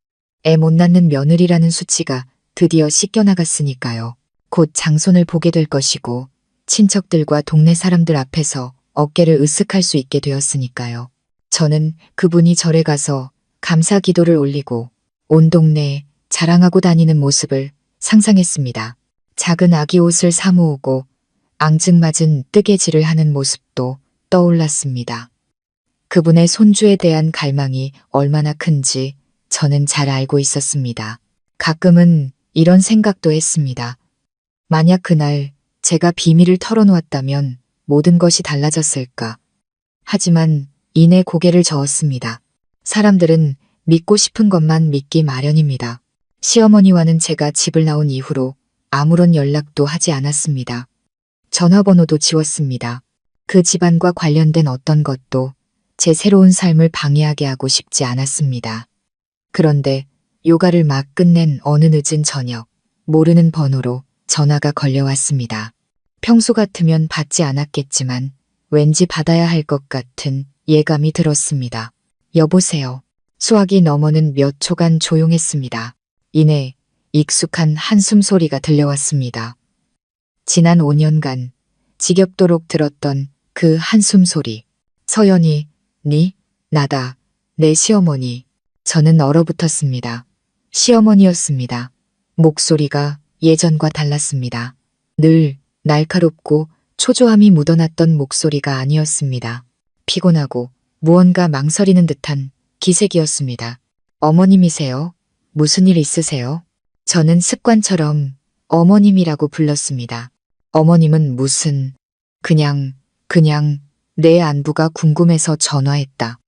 애 못 낳는 며느리라는 수치가 드디어 씻겨나갔으니까요. 곧 장손을 보게 될 것이고 친척들과 동네 사람들 앞에서 어깨를 으쓱할 수 있게 되었으니까요. 저는 그분이 절에 가서 감사 기도를 올리고 온 동네에 자랑하고 다니는 모습을 상상했습니다. 작은 아기 옷을 사 모으고 앙증맞은 뜨개질을 하는 모습도 떠올랐습니다. 그분의 손주에 대한 갈망이 얼마나 큰지 저는 잘 알고 있었습니다. 가끔은 이런 생각도 했습니다. 만약 그날 제가 비밀을 털어놓았다면 모든 것이 달라졌을까? 하지만 이내 고개를 저었습니다. 사람들은 믿고 싶은 것만 믿기 마련입니다. 시어머니와는 제가 집을 나온 이후로 아무런 연락도 하지 않았습니다. 전화번호도 지웠습니다. 그 집안과 관련된 어떤 것도 제 새로운 삶을 방해하게 하고 싶지 않았습니다. 그런데 요가를 막 끝낸 어느 늦은 저녁, 모르는 번호로 전화가 걸려왔습니다. 평소 같으면 받지 않았겠지만 왠지 받아야 할 것 같은 예감이 들었습니다. 여보세요. 수화기 너머는 몇 초간 조용했습니다. 이내 익숙한 한숨 소리가 들려왔습니다. 지난 5년간 지겹도록 들었던 그 한숨 소리. 서연이, 나다, 내 시어머니. 저는 얼어붙었습니다. 시어머니였습니다. 목소리가 예전과 달랐습니다. 늘 날카롭고 초조함이 묻어났던 목소리가 아니었습니다. 피곤하고 무언가 망설이는 듯한 기색이었습니다. 어머님이세요? 무슨 일 있으세요? 저는 습관처럼 어머님이라고 불렀습니다. 어머님은 그냥 내 안부가 궁금해서 전화했다.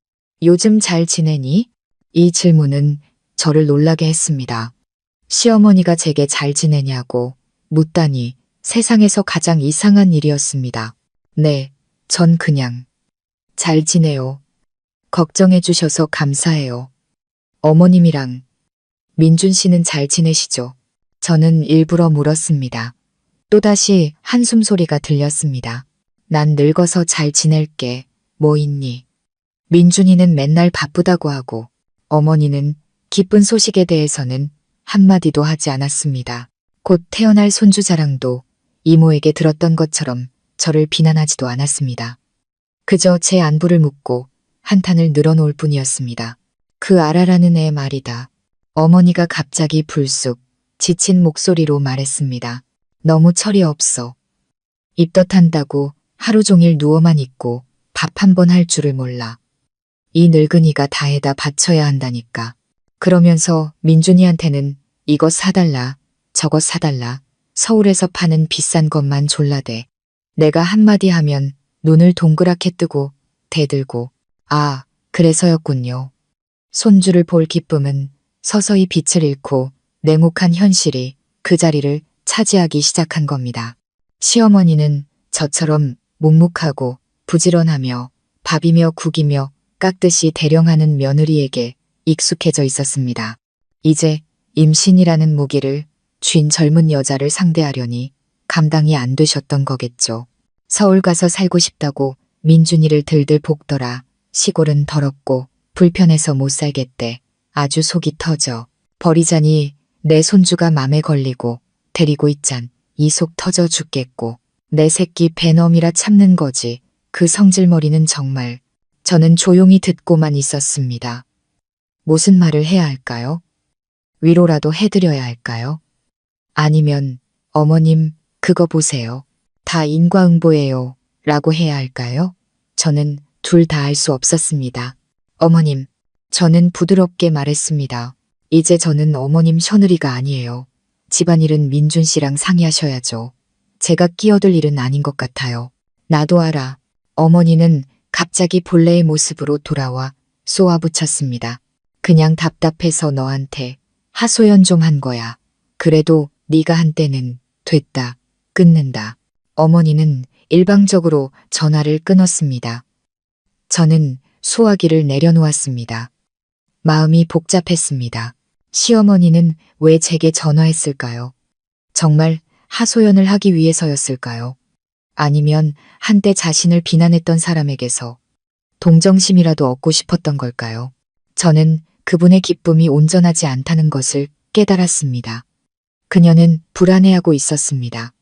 요즘 잘 지내니? 이 질문은 저를 놀라게 했습니다. 시어머니가 제게 잘 지내냐고 묻다니 세상에서 가장 이상한 일이었습니다. 네, 전 그냥 잘 지내요. 걱정해 주셔서 감사해요. 어머님이랑 민준 씨는 잘 지내시죠? 저는 일부러 물었습니다. 또다시 한숨 소리가 들렸습니다. 난 늙어서 잘 지낼게. 뭐 있니? 민준이는 맨날 바쁘다고 하고 어머니는 기쁜 소식에 대해서는 한마디도 하지 않았습니다. 곧 태어날 손주 자랑도 이모에게 들었던 것처럼 저를 비난하지도 않았습니다. 그저 제 안부를 묻고 한탄을 늘어놓을 뿐이었습니다. 그 아라라는 애 말이다. 어머니가 갑자기 불쑥 지친 목소리로 말했습니다. 너무 철이 없어. 입덧한다고 하루 종일 누워만 있고 밥 한 번 할 줄을 몰라. 이 늙은이가 다 해다 바쳐야 한다니까. 그러면서 민준이한테는 이것 사달라, 저것 사달라, 서울에서 파는 비싼 것만 졸라대. 내가 한마디 하면 눈을 동그랗게 뜨고 대들고 아, 그래서였군요. 손주를 볼 기쁨은 서서히 빛을 잃고 냉혹한 현실이 그 자리를 차지하기 시작한 겁니다. 시어머니는 저처럼 묵묵하고 부지런하며 밥이며 국이며 깎듯이 대령하는 며느리에게 익숙해져 있었습니다. 이제 임신이라는 무기를 쥔 젊은 여자를 상대하려니 감당이 안 되셨던 거겠죠. 서울 가서 살고 싶다고 민준이를 들들 볶더라. 시골은 더럽고 불편해서 못 살겠대. 아주 속이 터져. 버리자니 내 손주가 맘에 걸리고 데리고 있잔. 이 속 터져 죽겠고. 내 새끼 배놈이라 참는 거지. 그 성질머리는 정말. 저는 조용히 듣고만 있었습니다. 무슨 말을 해야 할까요? 위로라도 해드려야 할까요? 아니면 어머님 그거 보세요. 다 인과응보예요. 라고 해야 할까요? 저는 둘 다 알 수 없었습니다. 어머님, 저는 부드럽게 말했습니다. 이제 저는 어머님 며느리가 아니에요. 집안일은 민준 씨랑 상의하셔야죠. 제가 끼어들 일은 아닌 것 같아요. 나도 알아. 어머니는 갑자기 본래의 모습으로 돌아와 쏘아붙였습니다. 그냥 답답해서 너한테 하소연 좀 한 거야. 그래도 네가 한 때는 됐다. 끊는다. 어머니는 일방적으로 전화를 끊었습니다. 저는 수화기를 내려놓았습니다. 마음이 복잡했습니다. 시어머니는 왜 제게 전화했을까요? 정말 하소연을 하기 위해서였을까요? 아니면 한때 자신을 비난했던 사람에게서 동정심이라도 얻고 싶었던 걸까요? 저는 그분의 기쁨이 온전하지 않다는 것을 깨달았습니다. 그녀는 불안해하고 있었습니다.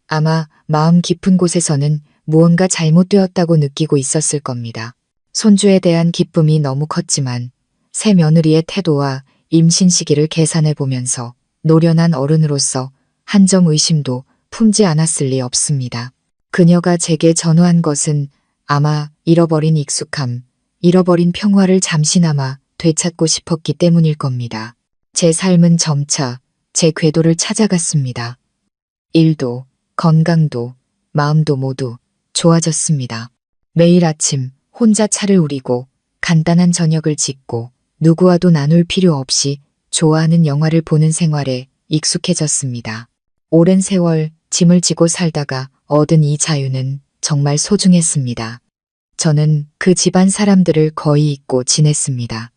아마 마음 깊은 곳에서는 무언가 잘못되었다고 느끼고 있었을 겁니다. 손주에 대한 기쁨이 너무 컸지만 새 며느리의 태도와 임신 시기를 계산해 보면서 노련한 어른으로서 한 점 의심도 품지 않았을 리 없습니다. 그녀가 제게 전화한 것은 아마 잃어버린 익숙함, 잃어버린 평화를 잠시나마 되찾고 싶었기 때문일 겁니다. 제 삶은 점차 제 궤도를 찾아갔습니다. 일도, 건강도, 마음도 모두 좋아졌습니다. 매일 아침 혼자 차를 우리고 간단한 저녁을 짓고 누구와도 나눌 필요 없이 좋아하는 영화를 보는 생활에 익숙해졌습니다. 오랜 세월 짐을 지고 살다가 얻은 이 자유는 정말 소중했습니다. 저는 그 집안 사람들을 거의 잊고 지냈습니다.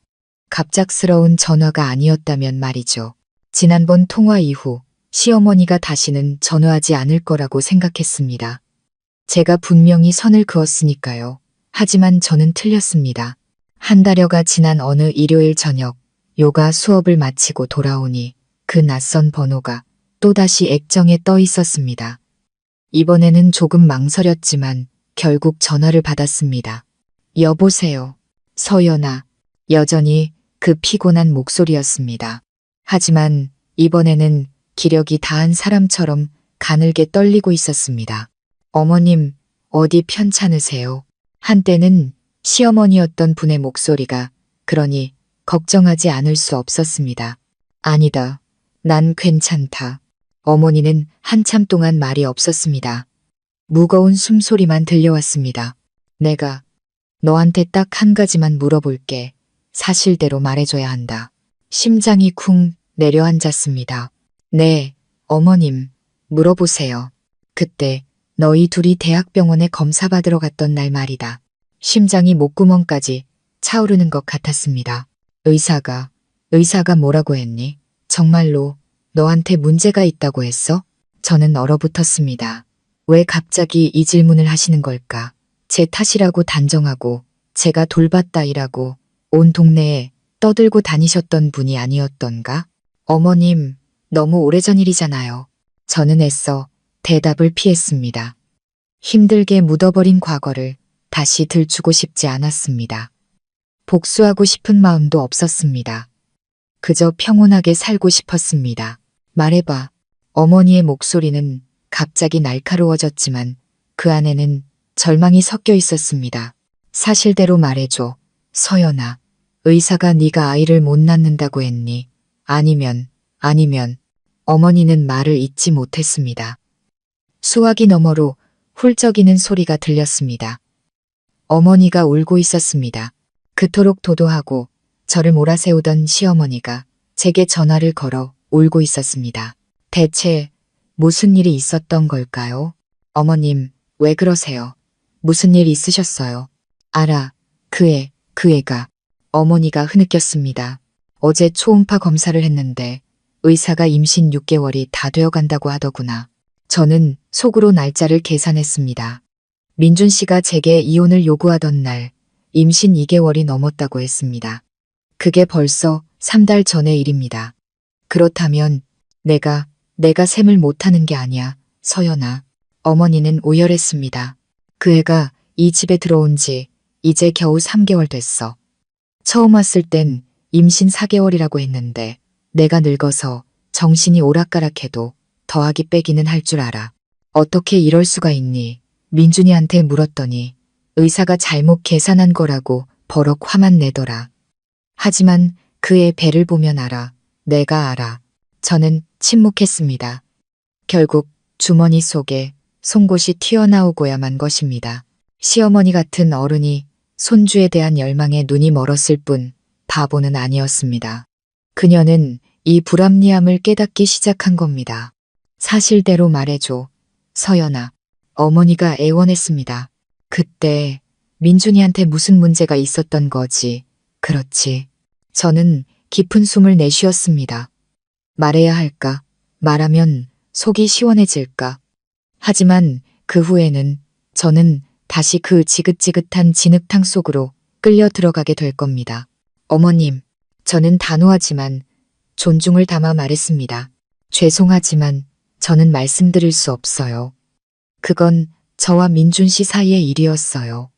갑작스러운 전화가 아니었다면 말이죠. 지난번 통화 이후 시어머니가 다시는 전화하지 않을 거라고 생각했습니다. 제가 분명히 선을 그었으니까요. 하지만 저는 틀렸습니다. 한 달여가 지난 어느 일요일 저녁 요가 수업을 마치고 돌아오니 그 낯선 번호가 또다시 액정에 떠 있었습니다. 이번에는 조금 망설였지만 결국 전화를 받았습니다. 여보세요. 서연아. 여전히 그 피곤한 목소리였습니다. 하지만 이번에는 기력이 다한 사람처럼 가늘게 떨리고 있었습니다. 어머님, 어디 편찮으세요? 한때는 시어머니였던 분의 목소리가 그러니 걱정하지 않을 수 없었습니다. 아니다. 난 괜찮다. 어머니는 한참 동안 말이 없었습니다. 무거운 숨소리만 들려왔습니다. 내가 너한테 딱 한 가지만 물어볼게. 사실대로 말해줘야 한다. 심장이 쿵 내려앉았습니다. 네, 어머님, 물어보세요. 그때 너희 둘이 대학병원에 검사 받으러 갔던 날 말이다. 심장이 목구멍까지 차오르는 것 같았습니다. 의사가 뭐라고 했니? 정말로 너한테 문제가 있다고 했어? 저는 얼어붙었습니다. 왜 갑자기 이 질문을 하시는 걸까? 제 탓이라고 단정하고 제가 돌봤다이라고 온 동네에 떠들고 다니셨던 분이 아니었던가? 어머님, 너무 오래전 일이잖아요. 저는 애써 대답을 피했습니다. 힘들게 묻어버린 과거를 다시 들추고 싶지 않았습니다. 복수하고 싶은 마음도 없었습니다. 그저 평온하게 살고 싶었습니다. 말해봐. 어머니의 목소리는 갑자기 날카로워졌지만 그 안에는 절망이 섞여 있었습니다. 사실대로 말해줘. 서연아. 의사가 네가 아이를 못 낳는다고 했니? 아니면 어머니는 말을 잇지 못했습니다. 수화기 너머로 훌쩍이는 소리가 들렸습니다. 어머니가 울고 있었습니다. 그토록 도도하고 저를 몰아세우던 시어머니가 제게 전화를 걸어 울고 있었습니다. 대체 무슨 일이 있었던 걸까요? 어머님, 왜 그러세요? 무슨 일 있으셨어요? 알아. 그 애가. 어머니가 흐느꼈습니다. 어제 초음파 검사를 했는데 의사가 임신 6개월이 다 되어 간다고 하더구나. 저는 속으로 날짜를 계산했습니다. 민준 씨가 제게 이혼을 요구하던 날 임신 2개월이 넘었다고 했습니다. 그게 벌써 3달 전의 일입니다. 그렇다면 내가 셈을 못하는 게 아니야, 서연아. 어머니는 오열했습니다. 그 애가 이 집에 들어온 지 이제 겨우 3개월 됐어. 처음 왔을 땐 임신 4개월이라고 했는데 내가 늙어서 정신이 오락가락해도 더하기 빼기는 할 줄 알아. 어떻게 이럴 수가 있니? 민준이한테 물었더니 의사가 잘못 계산한 거라고 버럭 화만 내더라. 하지만 그의 배를 보면 알아. 내가 알아. 저는 침묵했습니다. 결국 주머니 속에 송곳이 튀어나오고야만 것입니다. 시어머니 같은 어른이 손주에 대한 열망에 눈이 멀었을 뿐 바보는 아니었습니다. 그녀는 이 불합리함을 깨닫기 시작한 겁니다. 사실대로 말해줘. 서연아. 어머니가 애원했습니다. 그때 민준이한테 무슨 문제가 있었던 거지. 그렇지. 저는 깊은 숨을 내쉬었습니다. 말해야 할까? 말하면 속이 시원해질까? 하지만 그 후에는 저는 다시 그 지긋지긋한 진흙탕 속으로 끌려 들어가게 될 겁니다. 어머님, 저는 단호하지만 존중을 담아 말했습니다. 죄송하지만 저는 말씀드릴 수 없어요. 그건 저와 민준 씨 사이의 일이었어요.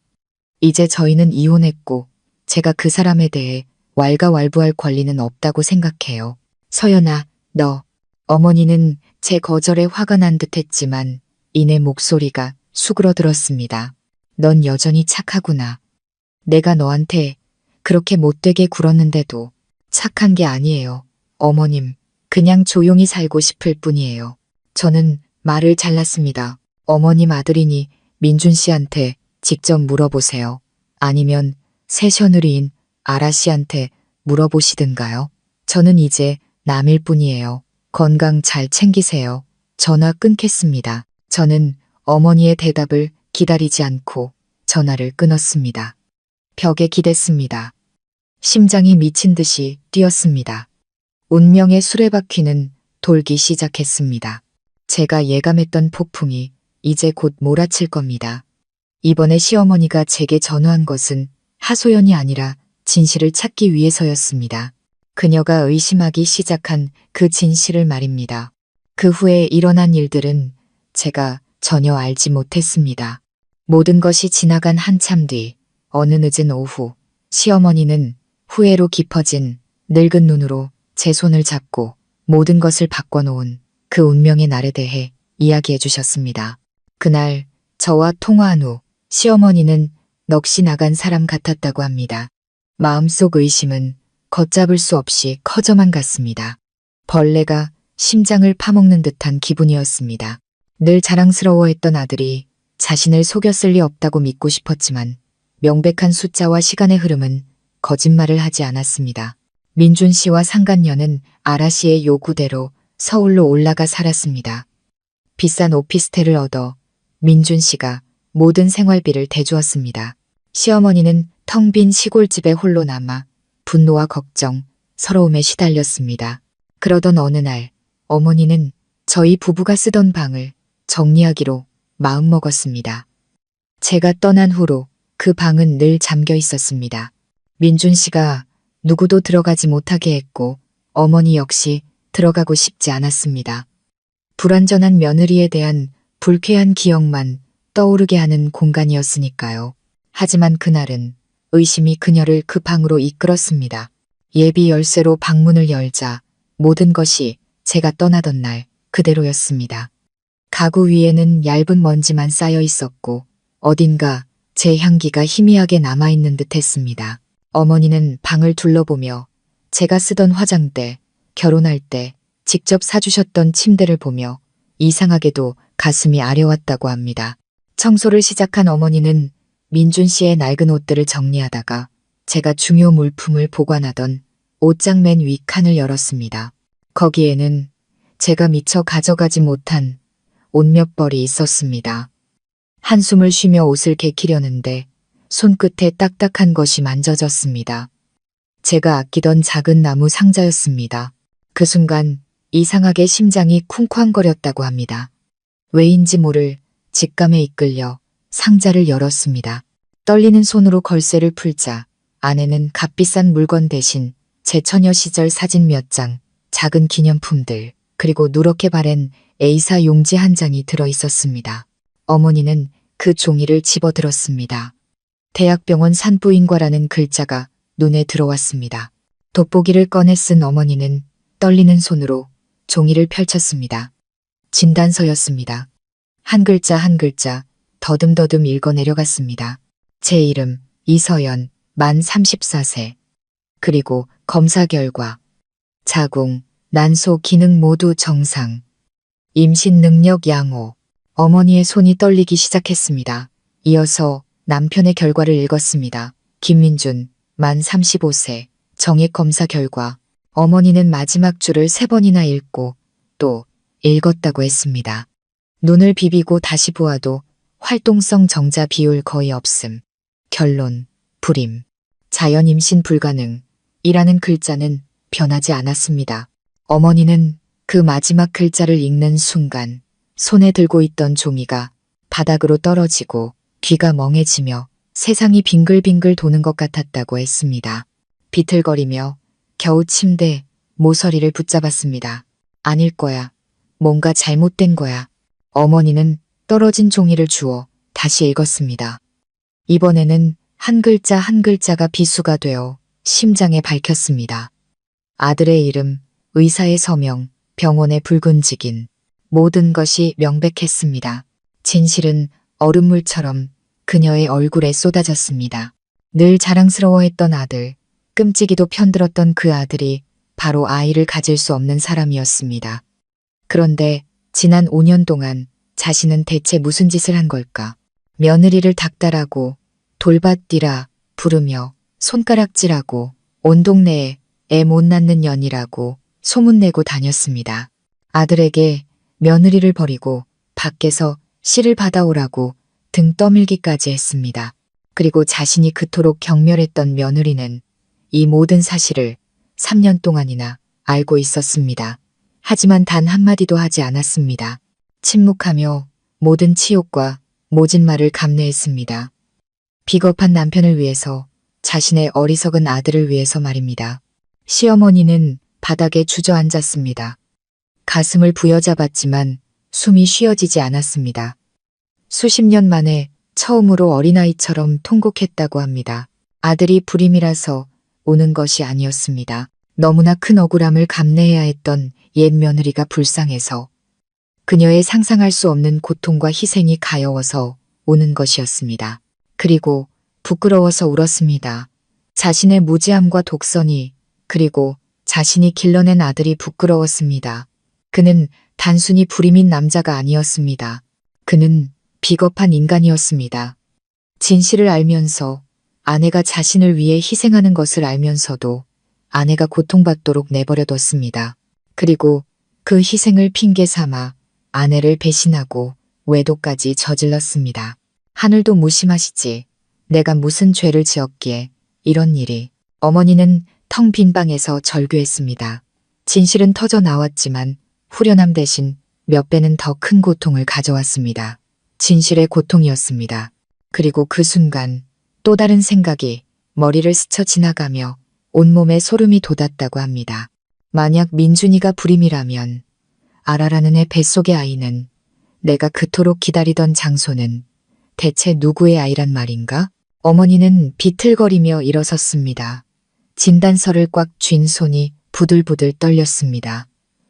이제 저희는 이혼했고 제가 그 사람에 대해 왈가왈부할 권리는 없다고 생각해요. 서연아, 너. 어머니는 제 거절에 화가 난 듯했지만 이내 목소리가 수그러들었습니다. 넌 여전히 착하구나. 내가 너한테 그렇게 못되게 굴었는데도 착한 게 아니에요. 어머님, 그냥 조용히 살고 싶을 뿐이에요. 저는 말을 잘랐습니다. 어머님 아들이니 민준 씨한테 직접 물어보세요. 아니면 새 며느리인 아라 씨한테 물어보시든가요. 저는 이제 남일 뿐이에요. 건강 잘 챙기세요. 전화 끊겠습니다. 저는 어머니의 대답을 기다리지 않고 전화를 끊었습니다. 벽에 기댔습니다. 심장이 미친 듯이 뛰었습니다. 운명의 수레바퀴는 돌기 시작했습니다. 제가 예감했던 폭풍이 이제 곧 몰아칠 겁니다. 이번에 시어머니가 제게 전화한 것은 하소연이 아니라 진실을 찾기 위해서였습니다. 그녀가 의심하기 시작한 그 진실을 말입니다. 그 후에 일어난 일들은 제가 전혀 알지 못했습니다. 모든 것이 지나간 한참 뒤 어느 늦은 오후 시어머니는 후회로 깊어진 늙은 눈으로 제 손을 잡고 모든 것을 바꿔놓은 그 운명의 날에 대해 이야기해 주셨습니다. 그날 저와 통화한 후 시어머니는 넋이 나간 사람 같았다고 합니다. 마음속 의심은 걷잡을 수 없이 커져만 갔습니다. 벌레가 심장을 파먹는 듯한 기분이었습니다. 늘 자랑스러워했던 아들이 자신을 속였을 리 없다고 믿고 싶었지만 명백한 숫자와 시간의 흐름은 거짓말을 하지 않았습니다. 민준 씨와 상간녀는 아라 씨의 요구대로 서울로 올라가 살았습니다. 비싼 오피스텔을 얻어 민준 씨가 모든 생활비를 대주었습니다. 시어머니는 텅 빈 시골집에 홀로 남아 분노와 걱정, 서러움에 시달렸습니다. 그러던 어느 날 어머니는 저희 부부가 쓰던 방을 정리하기로 마음먹었습니다. 제가 떠난 후로 그 방은 늘 잠겨 있었습니다. 민준 씨가 누구도 들어가지 못하게 했고 어머니 역시 들어가고 싶지 않았습니다. 불완전한 며느리에 대한 불쾌한 기억만 떠오르게 하는 공간이었으니까요. 하지만 그날은 의심이 그녀를 그 방으로 이끌었습니다. 예비 열쇠로 방문을 열자 모든 것이 제가 떠나던 날 그대로였습니다. 가구 위에는 얇은 먼지만 쌓여 있었고 어딘가 제 향기가 희미하게 남아있는 듯 했습니다. 어머니는 방을 둘러보며 제가 쓰던 화장대, 결혼할 때 직접 사주셨던 침대를 보며 이상하게도 가슴이 아려왔다고 합니다. 청소를 시작한 어머니는 민준 씨의 낡은 옷들을 정리하다가 제가 중요 물품을 보관하던 옷장 맨 위 칸을 열었습니다. 거기에는 제가 미처 가져가지 못한 옷 몇 벌이 있었습니다. 한숨을 쉬며 옷을 개키려는데 손끝에 딱딱한 것이 만져졌습니다. 제가 아끼던 작은 나무 상자였습니다. 그 순간 이상하게 심장이 쿵쾅거렸다고 합니다. 왜인지 모를 직감에 이끌려 상자를 열었습니다. 떨리는 손으로 걸쇠를 풀자 안에는 값비싼 물건 대신 제 처녀 시절 사진 몇 장, 작은 기념품들, 그리고 누렇게 바랜 A사 용지 한 장이 들어 있었습니다. 어머니는 그 종이를 집어들었습니다. 대학병원 산부인과라는 글자가 눈에 들어왔습니다. 돋보기를 꺼내 쓴 어머니는 떨리는 손으로 종이를 펼쳤습니다. 진단서였습니다. 한 글자 한 글자 더듬더듬 읽어 내려갔습니다. 제 이름 이서연, 만 34세. 그리고 검사 결과 자궁, 난소 기능 모두 정상. 임신 능력 양호. 어머니의 손이 떨리기 시작했습니다. 이어서 남편의 결과를 읽었습니다. 김민준, 만 35세. 정액 검사 결과. 어머니는 마지막 줄을 3번이나 읽고 또 읽었다고 했습니다. 눈을 비비고 다시 보아도 활동성 정자 비율 거의 없음. 결론, 불임. 자연 임신 불가능. 이라는 글자는 변하지 않았습니다. 어머니는 그 마지막 글자를 읽는 순간 손에 들고 있던 종이가 바닥으로 떨어지고 귀가 멍해지며 세상이 빙글빙글 도는 것 같았다고 했습니다. 비틀거리며 겨우 침대 모서리를 붙잡았습니다. 아닐 거야. 뭔가 잘못된 거야. 어머니는 떨어진 종이를 주워 다시 읽었습니다. 이번에는 한 글자 한 글자가 비수가 되어 심장에 박혔습니다. 아들의 이름, 의사의 서명, 병원의 붉은 직인. 모든 것이 명백했습니다. 진실은 얼음물처럼 그녀의 얼굴에 쏟아졌습니다. 늘 자랑스러워했던 아들, 끔찍이도 편들었던 그 아들이 바로 아이를 가질 수 없는 사람이었습니다. 그런데 지난 5년 동안 자신은 대체 무슨 짓을 한 걸까? 며느리를 닥달하고 돌밭디라 부르며 손가락질하고 온 동네에 애 못 낳는 년이라고 소문내고 다녔습니다. 아들에게 며느리를 버리고 밖에서 씨를 받아오라고 등 떠밀기까지 했습니다. 그리고 자신이 그토록 경멸했던 며느리는 이 모든 사실을 3년 동안이나 알고 있었습니다. 하지만 단 한마디도 하지 않았습니다. 침묵하며 모든 치욕과 모진 말을 감내했습니다. 비겁한 남편을 위해서, 자신의 어리석은 아들을 위해서 말입니다. 시어머니는 바닥에 주저앉았습니다. 가슴을 부여잡았지만 숨이 쉬어지지 않았습니다. 수십 년 만에 처음으로 어린아이처럼 통곡했다고 합니다. 아들이 불임이라서 우는 것이 아니었습니다. 너무나 큰 억울함을 감내해야 했던 옛 며느리가 불쌍해서, 그녀의 상상할 수 없는 고통과 희생이 가여워서 우는 것이었습니다. 그리고 부끄러워서 울었습니다. 자신의 무지함과 독선이, 그리고 자신이 길러낸 아들이 부끄러웠습니다. 그는 단순히 불임인 남자가 아니었습니다. 그는 비겁한 인간이었습니다. 진실을 알면서, 아내가 자신을 위해 희생하는 것을 알면서도 아내가 고통받도록 내버려뒀습니다. 그리고 그 희생을 핑계 삼아 아내를 배신하고 외도까지 저질렀습니다. 하늘도 무심하시지. 내가 무슨 죄를 지었기에 이런 일이. 어머니는 텅 빈 방에서 절규했습니다. 진실은 터져 나왔지만 후련함 대신 몇 배는 더 큰 고통을 가져왔습니다. 진실의 고통이었습니다. 그리고 그 순간 또 다른 생각이 머리를 스쳐 지나가며 온몸에 소름이 돋았다고 합니다. 만약 민준이가 불임이라면, 아라라는 애 뱃속의 아이는, 내가 그토록 기다리던 장소는 대체 누구의 아이란 말인가? 어머니는 비틀거리며 일어섰습니다. 진단서를 꽉 쥔 손이 부들부들 떨렸습니다.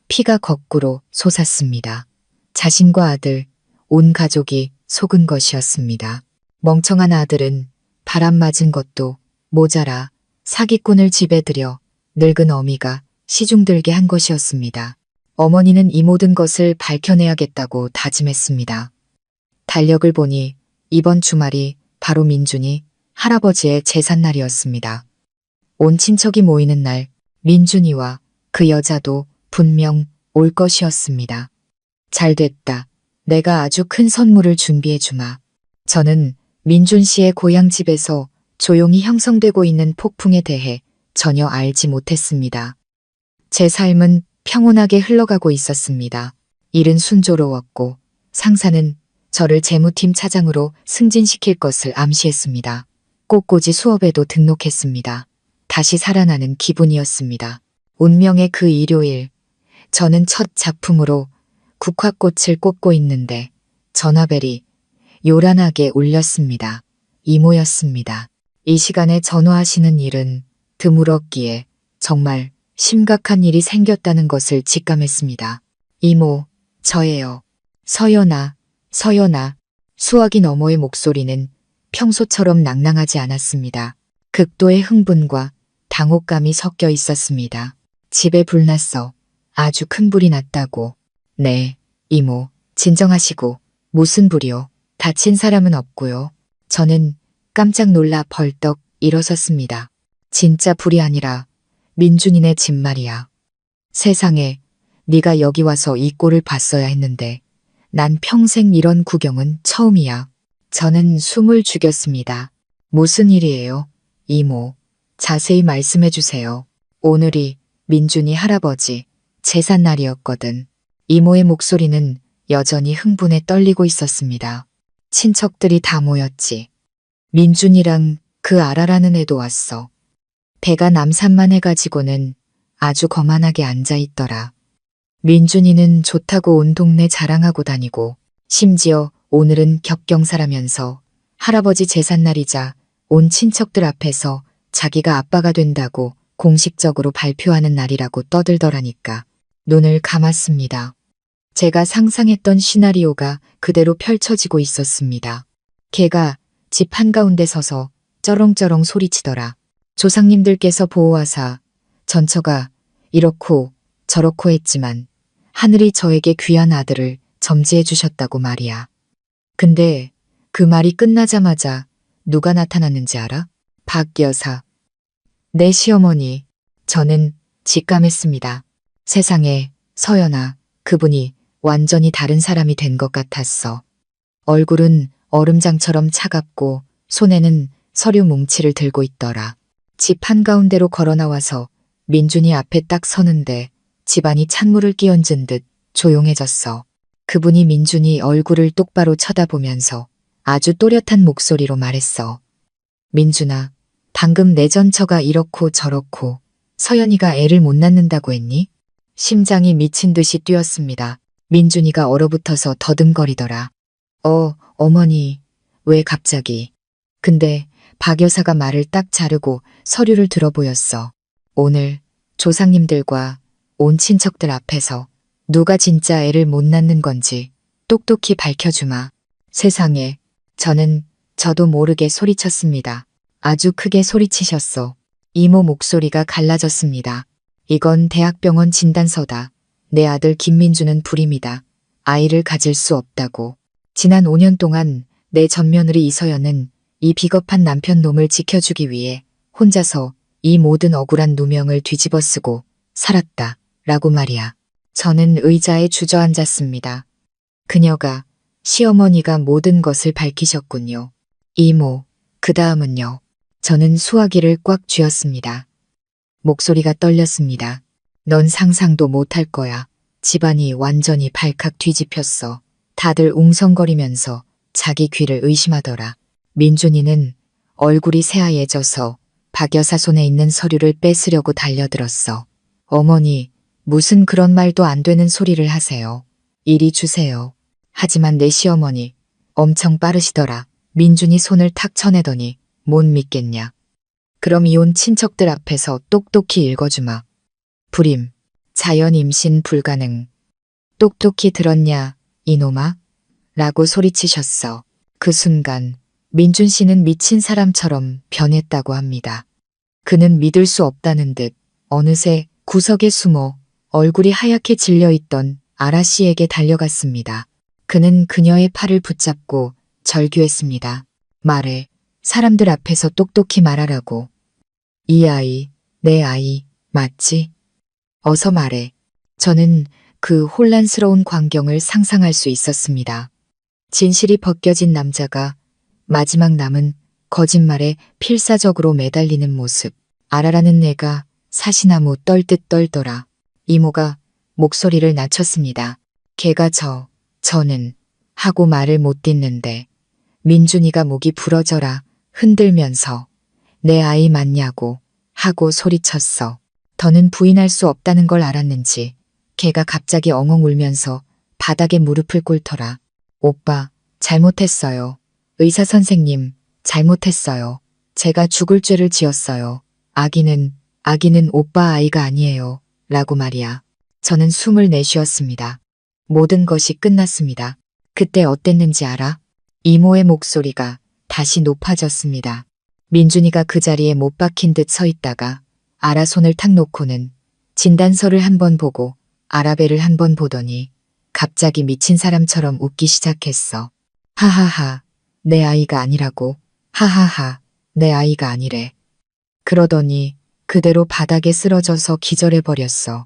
피가 거꾸로 솟았습니다. 자신과 아들, 온 가족이 속은 것이었습니다. 멍청한 아들은 바람 맞은 것도 모자라 사기꾼을 집에 들여 늙은 어미가 시중들게 한 것이었습니다. 어머니는 이 모든 것을 밝혀내야겠다고 다짐했습니다. 달력을 보니 이번 주말이 바로 민준이 할아버지의 제삿날이었습니다. 온 친척이 모이는 날 민준이와 그 여자도 분명 올 것이었습니다. 잘 됐다. 내가 아주 큰 선물을 준비해 주마. 저는 민준 씨의 고향집에서 조용히 형성되고 있는 폭풍에 대해 전혀 알지 못했습니다. 제 삶은 평온하게 흘러가고 있었습니다. 일은 순조로웠고 상사는 저를 재무팀 차장으로 승진시킬 것을 암시했습니다. 꽃꽂이 수업에도 등록했습니다. 다시 살아나는 기분이었습니다. 운명의 그 일요일, 저는 첫 작품으로 국화꽃을 꽂고 있는데 전화벨이 요란하게 울렸습니다. 이모였습니다. 이 시간에 전화하시는 일은 드물었기에 정말 심각한 일이 생겼다는 것을 직감했습니다. 이모, 저예요. 서연아, 서연아. 수화기 너머의 목소리는 평소처럼 낭낭하지 않았습니다. 극도의 흥분과 당혹감이 섞여 있었습니다. 집에 불 났어. 아주 큰 불이 났다고. 네, 이모, 진정하시고. 무슨 불이요? 다친 사람은 없고요. 저는 깜짝 놀라 벌떡 일어섰습니다. 진짜 불이 아니라 민준이네 집 말이야. 세상에, 네가 여기 와서 이 꼴을 봤어야 했는데 난 평생 이런 구경은 처음이야. 저는 숨을 죽였습니다. 무슨 일이에요? 이모, 자세히 말씀해 주세요. 오늘이 민준이 할아버지 제삿날이었거든. 이모의 목소리는 여전히 흥분에 떨리고 있었습니다. 친척들이 다 모였지. 민준이랑 그 아라라는 애도 왔어. 배가 남산만 해가지고는 아주 거만하게 앉아있더라. 민준이는 좋다고 온 동네 자랑하고 다니고 심지어 오늘은 격경사라면서 할아버지 제삿날이자 온 친척들 앞에서 자기가 아빠가 된다고 공식적으로 발표하는 날이라고 떠들더라니까 눈을 감았습니다. 제가 상상했던 시나리오가 그대로 펼쳐지고 있었습니다. 걔가 집 한가운데 서서 쩌렁쩌렁 소리치더라. 조상님들께서 보호하사 전처가 이렇고 저렇고 했지만 하늘이 저에게 귀한 아들을 점지해 주셨다고 말이야. 근데 그 말이 끝나자마자 누가 나타났는지 알아? 박 여사. 내 시어머니. 저는 직감했습니다. 세상에 서연아, 그분이 완전히 다른 사람이 된 것 같았어. 얼굴은 얼음장처럼 차갑고 손에는 서류 뭉치를 들고 있더라. 집 한가운데로 걸어 나와서 민준이 앞에 딱 서는데 집안이 찬물을 끼얹은 듯 조용해졌어. 그분이 민준이 얼굴을 똑바로 쳐다보면서 아주 또렷한 목소리로 말했어. 민준아, 방금 내 전처가 이렇고 저렇고 서연이가 애를 못 낳는다고 했니? 심장이 미친 듯이 뛰었습니다. 민준이가 얼어붙어서 더듬거리더라. 어머니, 왜 갑자기? 근데 박 여사가 말을 딱 자르고 서류를 들어보였어. 오늘 조상님들과 온 친척들 앞에서 누가 진짜 애를 못 낳는 건지 똑똑히 밝혀주마. 세상에, 저도 모르게 소리쳤습니다. 아주 크게 소리치셨어. 이모 목소리가 갈라졌습니다. 이건 대학병원 진단서다. 내 아들 김민주는 불임이다. 아이를 가질 수 없다고. 지난 5년 동안 내 맏며느리 이서연은 이 비겁한 남편 놈을 지켜주기 위해 혼자서 이 모든 억울한 누명을 뒤집어쓰고 살았다. 라고 말이야. 저는 의자에 주저앉았습니다. 그녀가 시어머니가 모든 것을 밝히셨군요. 이모, 그 다음은요. 저는 수화기를 꽉 쥐었습니다. 목소리가 떨렸습니다. 넌 상상도 못할 거야. 집안이 완전히 발칵 뒤집혔어. 다들 웅성거리면서 자기 귀를 의심하더라. 민준이는 얼굴이 새하얘져서 박 여사 손에 있는 서류를 뺏으려고 달려들었어. 어머니, 무슨 그런 말도 안 되는 소리를 하세요. 이리 주세요. 하지만 내 시어머니 엄청 빠르시더라. 민준이 손을 탁 쳐내더니 못 믿겠냐. 그럼 이혼 친척들 앞에서 똑똑히 읽어주마. 불임, 자연 임신 불가능. 똑똑히 들었냐, 이놈아? 라고 소리치셨어. 그 순간 민준 씨는 미친 사람처럼 변했다고 합니다. 그는 믿을 수 없다는 듯 어느새 구석에 숨어 얼굴이 하얗게 질려있던 아라 씨에게 달려갔습니다. 그는 그녀의 팔을 붙잡고 절규했습니다. 말해, 사람들 앞에서 똑똑히 말하라고. 이 아이, 내 아이, 맞지? 어서 말해. 저는 그 혼란스러운 광경을 상상할 수 있었습니다. 진실이 벗겨진 남자가 마지막 남은 거짓말에 필사적으로 매달리는 모습. 아라라는 애가 사시나무 떨듯 떨더라. 이모가 목소리를 낮췄습니다. 걔가 저는 하고 말을 못 딛는데 민준이가 목이 부러져라 흔들면서 내 아이 맞냐고 하고 소리쳤어. 더는 부인할 수 없다는 걸 알았는지 걔가 갑자기 엉엉 울면서 바닥에 무릎을 꿇더라. 오빠, 잘못했어요. 의사 선생님, 잘못했어요. 제가 죽을 죄를 지었어요. 아기는 오빠 아이가 아니에요. 라고 말이야. 저는 숨을 내쉬었습니다. 모든 것이 끝났습니다. 그때 어땠는지 알아? 이모의 목소리가 다시 높아졌습니다. 민준이가 그 자리에 못 박힌 듯 서 있다가 아라 손을 탁 놓고는 진단서를 한 번 보고 아라벨을 한 번 보더니 갑자기 미친 사람처럼 웃기 시작했어. 하하하, 내 아이가 아니라고. 하하하, 내 아이가 아니래. 그러더니 그대로 바닥에 쓰러져서 기절해버렸어.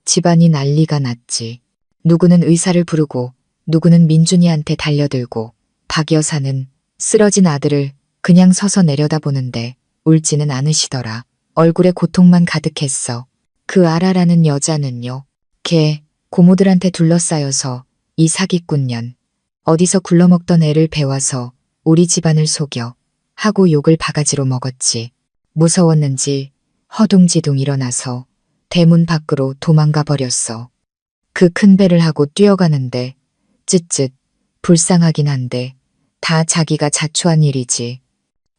집안이 난리가 났지. 누구는 의사를 부르고 누구는 민준이한테 달려들고 박 여사는 쓰러진 아들을 그냥 서서 내려다보는데 울지는 않으시더라. 얼굴에 고통만 가득했어. 그 아라라는 여자는요. 걔 고모들한테 둘러싸여서 이 사기꾼년 어디서 굴러먹던 애를 배워서 우리 집안을 속여 하고 욕을 바가지로 먹었지. 무서웠는지 허둥지둥 일어나서 대문 밖으로 도망가 버렸어. 그 큰 배를 하고 뛰어가는데 쯧쯧 불쌍하긴 한데 다 자기가 자초한 일이지.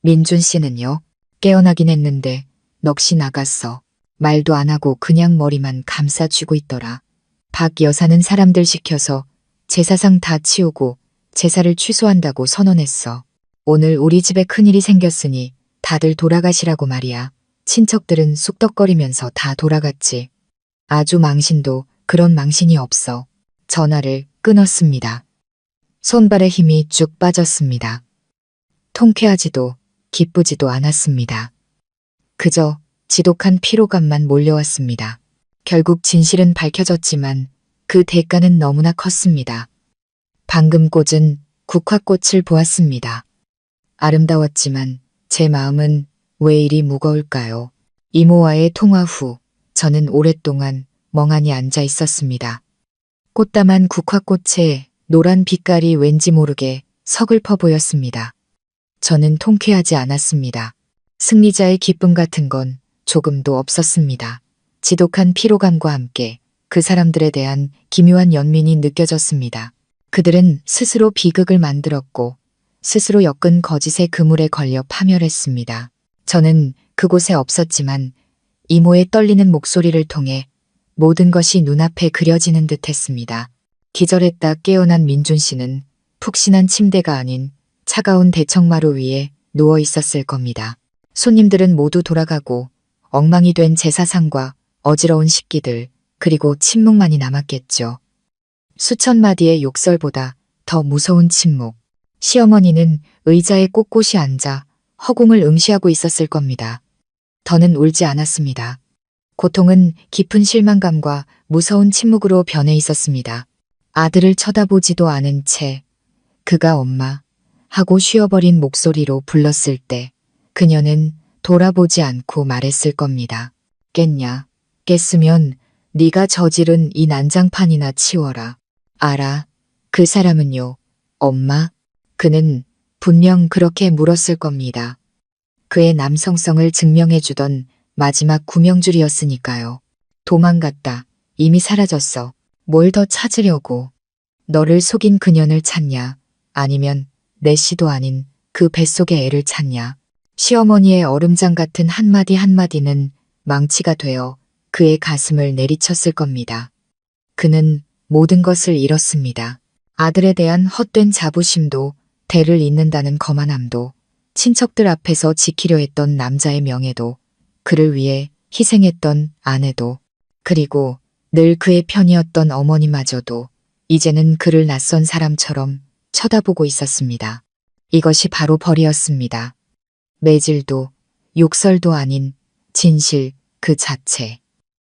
민준 씨는요? 깨어나긴 했는데 넋이 나갔어. 말도 안 하고 그냥 머리만 감싸쥐고 있더라. 박 여사는 사람들 시켜서 제사상 다 치우고 제사를 취소한다고 선언했어. 오늘 우리 집에 큰일이 생겼으니 다들 돌아가시라고 말이야. 친척들은 쑥덕거리면서 다 돌아갔지. 아주 망신도 그런 망신이 없어. 전화를 끊었습니다. 손발에 힘이 쭉 빠졌습니다. 통쾌하지도 기쁘지도 않았습니다. 그저 지독한 피로감만 몰려왔습니다. 결국 진실은 밝혀졌지만 그 대가는 너무나 컸습니다. 방금 꽂은 국화꽃을 보았습니다. 아름다웠지만 제 마음은 왜 이리 무거울까요? 이모와의 통화 후 저는 오랫동안 멍하니 앉아 있었습니다. 꽃다만 국화꽃에 노란 빛깔이 왠지 모르게 서글퍼 보였습니다. 저는 통쾌하지 않았습니다. 승리자의 기쁨 같은 건 조금도 없었습니다. 지독한 피로감과 함께 그 사람들에 대한 기묘한 연민이 느껴졌습니다. 그들은 스스로 비극을 만들었고 스스로 엮은 거짓의 그물에 걸려 파멸했습니다. 저는 그곳에 없었지만 이모의 떨리는 목소리를 통해 모든 것이 눈앞에 그려지는 듯 했습니다. 기절했다 깨어난 민준 씨는 푹신한 침대가 아닌 차가운 대청마루 위에 누워 있었을 겁니다. 손님들은 모두 돌아가고 엉망이 된 제사상과 어지러운 식기들 그리고 침묵만이 남았겠죠. 수천 마디의 욕설보다 더 무서운 침묵. 시어머니는 의자에 꼿꼿이 앉아 허공을 응시하고 있었을 겁니다. 더는 울지 않았습니다. 고통은 깊은 실망감과 무서운 침묵으로 변해 있었습니다. 아들을 쳐다보지도 않은 채 그가 엄마 하고 쉬어버린 목소리로 불렀을 때 그녀는 돌아보지 않고 말했을 겁니다. 깼냐? 깼으면 네가 저지른 이 난장판이나 치워라. 알아. 그 사람은요. 엄마? 그는 분명 그렇게 물었을 겁니다. 그의 남성성을 증명해주던 마지막 구명줄이었으니까요. 도망갔다. 이미 사라졌어. 뭘 더 찾으려고. 너를 속인 그년을 찾냐? 아니면 내 씨도 아닌 그 뱃속의 애를 찾냐? 시어머니의 얼음장 같은 한마디 한마디는 망치가 되어 그의 가슴을 내리쳤을 겁니다. 그는 모든 것을 잃었습니다. 아들에 대한 헛된 자부심도 대를 잇는다는 거만함도 친척들 앞에서 지키려 했던 남자의 명예도 그를 위해 희생했던 아내도 그리고 늘 그의 편이었던 어머니마저도 이제는 그를 낯선 사람처럼 쳐다보고 있었습니다. 이것이 바로 벌이었습니다. 매질도 욕설도 아닌 진실 그 자체.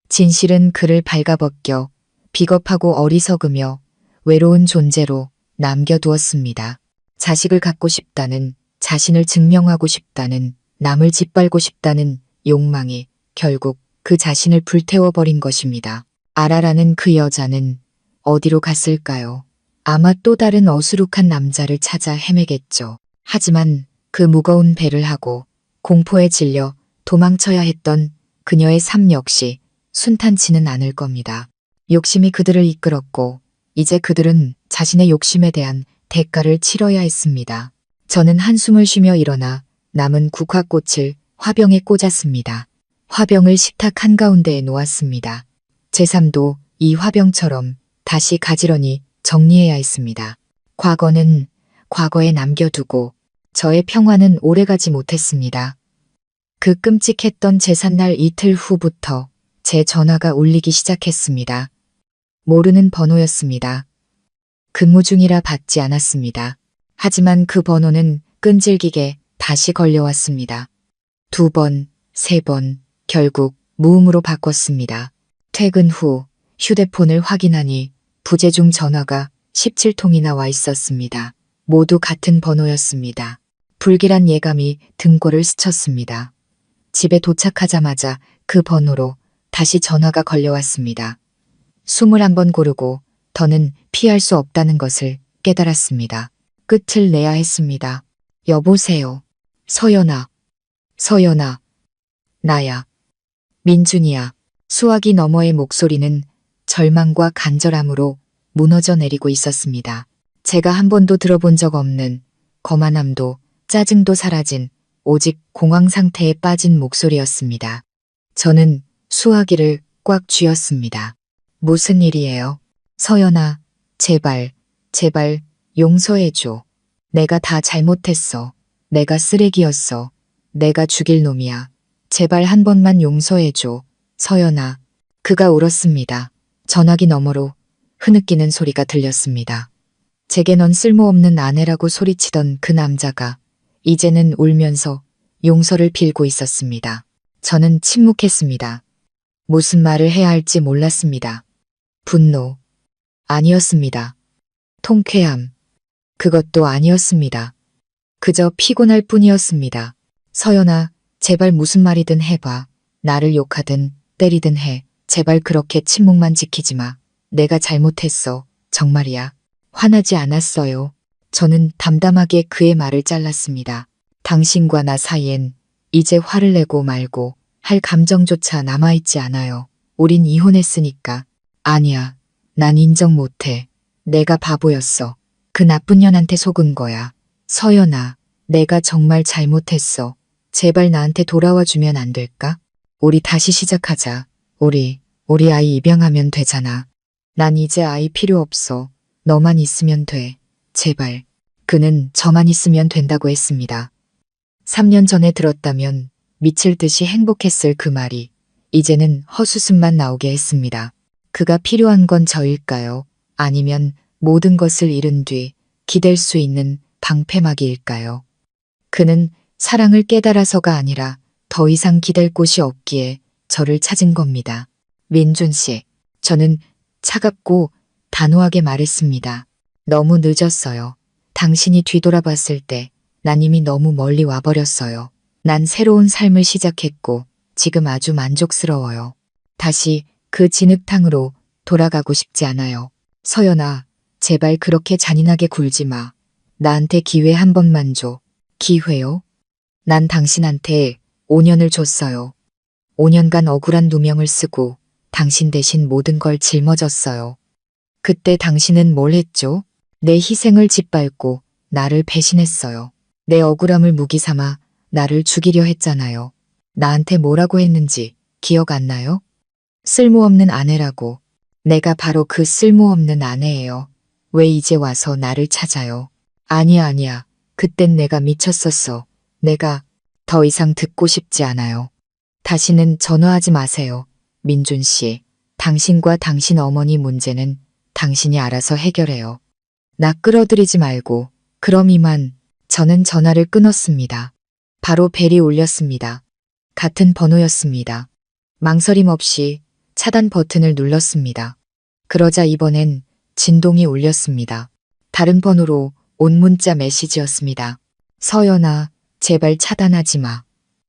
진실은 그를 발가벗겨 비겁하고 어리석으며 외로운 존재로 남겨두었습니다. 자식을 갖고 싶다는, 자신을 증명하고 싶다는, 남을 짓밟고 싶다는 욕망이 결국 그 자신을 불태워버린 것입니다. 아라라는 그 여자는 어디로 갔을까요? 아마 또 다른 어수룩한 남자를 찾아 헤매겠죠. 하지만 그 무거운 배를 하고 공포에 질려 도망쳐야 했던 그녀의 삶 역시 순탄치는 않을 겁니다. 욕심이 그들을 이끌었고 이제 그들은 자신의 욕심에 대한 대가를 치러야 했습니다. 저는 한숨을 쉬며 일어나 남은 국화꽃을 화병에 꽂았습니다. 화병을 식탁 한가운데에 놓았습니다. 제 삶도 이 화병처럼 다시 가지런히 정리해야 했습니다. 과거는 과거에 남겨두고 저의 평화는 오래가지 못했습니다. 그 끔찍했던 제삿날 이틀 후부터 제 전화가 울리기 시작했습니다. 모르는 번호였습니다. 근무 중이라 받지 않았습니다. 하지만 그 번호는 끈질기게 다시 걸려왔습니다. 2번, 3번, 결국 무음으로 바꿨습니다. 퇴근 후 휴대폰을 확인하니 부재중 전화가 17통이나 와 있었습니다. 모두 같은 번호였습니다. 불길한 예감이 등골을 스쳤습니다. 집에 도착하자마자 그 번호로 다시 전화가 걸려왔습니다. 21번 고르고 더는 피할 수 없다는 것을 깨달았습니다. 끝을 내야 했습니다. 여보세요. 서연아. 서연아. 나야. 민준이야. 수화기 너머의 목소리는 절망과 간절함으로 무너져 내리고 있었습니다. 제가 한 번도 들어본 적 없는 거만함도 짜증도 사라진 오직 공황 상태에 빠진 목소리였습니다. 저는 수화기를 꽉 쥐었습니다. 무슨 일이에요? 서연아, 제발, 제발 용서해줘. 내가 다 잘못했어. 내가 쓰레기였어. 내가 죽일 놈이야. 제발 한 번만 용서해줘. 서연아. 그가 울었습니다. 전화기 너머로 흐느끼는 소리가 들렸습니다. 제게 넌 쓸모없는 아내라고 소리치던 그 남자가 이제는 울면서 용서를 빌고 있었습니다. 저는 침묵했습니다. 무슨 말을 해야 할지 몰랐습니다. 분노. 아니었습니다. 통쾌함. 그것도 아니었습니다. 그저 피곤할 뿐이었습니다. 서연아, 제발 무슨 말이든 해봐. 나를 욕하든 때리든 해. 제발 그렇게 침묵만 지키지 마. 내가 잘못했어. 정말이야. 화나지 않았어요. 저는 담담하게 그의 말을 잘랐습니다. 당신과 나 사이엔 이제 화를 내고 말고 할 감정조차 남아있지 않아요. 우린 이혼했으니까. 아니야. 난 인정 못해. 내가 바보였어. 그 나쁜 년한테 속은 거야. 서연아, 내가 정말 잘못했어. 제발 나한테 돌아와 주면 안 될까? 우리 다시 시작하자. 우리 아이 입양하면 되잖아. 난 이제 아이 필요 없어. 너만 있으면 돼. 제발. 그는 저만 있으면 된다고 했습니다. 3년 전에 들었다면 미칠 듯이 행복했을 그 말이 이제는 헛웃음만 나오게 했습니다. 그가 필요한 건 저일까요? 아니면 모든 것을 잃은 뒤 기댈 수 있는 방패막이일까요? 그는 사랑을 깨달아서가 아니라 더 이상 기댈 곳이 없기에 저를 찾은 겁니다. 민준 씨, 저는 차갑고 단호하게 말했습니다. 너무 늦었어요. 당신이 뒤돌아봤을 때 난 이미 너무 멀리 와버렸어요. 난 새로운 삶을 시작했고 지금 아주 만족스러워요. 다시 그 진흙탕으로 돌아가고 싶지 않아요. 서연아, 제발 그렇게 잔인하게 굴지 마. 나한테 기회 한 번만 줘. 기회요? 난 당신한테 5년을 줬어요. 5년간 억울한 누명을 쓰고 당신 대신 모든 걸 짊어졌어요. 그때 당신은 뭘 했죠? 내 희생을 짓밟고 나를 배신했어요. 내 억울함을 무기 삼아 나를 죽이려 했잖아요. 나한테 뭐라고 했는지 기억 안 나요? 쓸모없는 아내라고. 내가 바로 그 쓸모없는 아내예요. 왜 이제 와서 나를 찾아요? 아니야. 그땐 내가 미쳤었어. 내가 더 이상 듣고 싶지 않아요. 다시는 전화하지 마세요. 민준 씨, 당신과 당신 어머니 문제는 당신이 알아서 해결해요. 나 끌어들이지 말고. 그럼 이만. 저는 전화를 끊었습니다. 바로 벨이 울렸습니다. 같은 번호였습니다. 망설임 없이 차단 버튼을 눌렀습니다. 그러자 이번엔 진동이 울렸습니다. 다른 번호로 온 문자 메시지였습니다. 서연아, 제발 차단하지 마.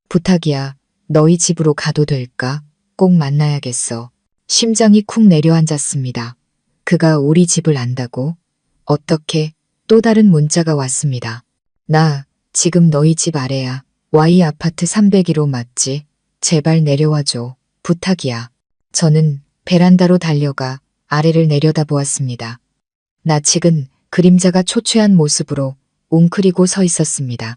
부탁이야. 너희 집으로 가도 될까? 꼭 만나야겠어. 심장이 쿵 내려앉았습니다. 그가 우리 집을 안다고? 어떻게? 또 다른 문자가 왔습니다. 나 지금 너희 집 아래야. Y 아파트 301호 맞지? 제발 내려와줘. 부탁이야. 저는 베란다로 달려가 아래를 내려다보았습니다. 낯익은 그림자가 초췌한 모습으로 웅크리고 서 있었습니다.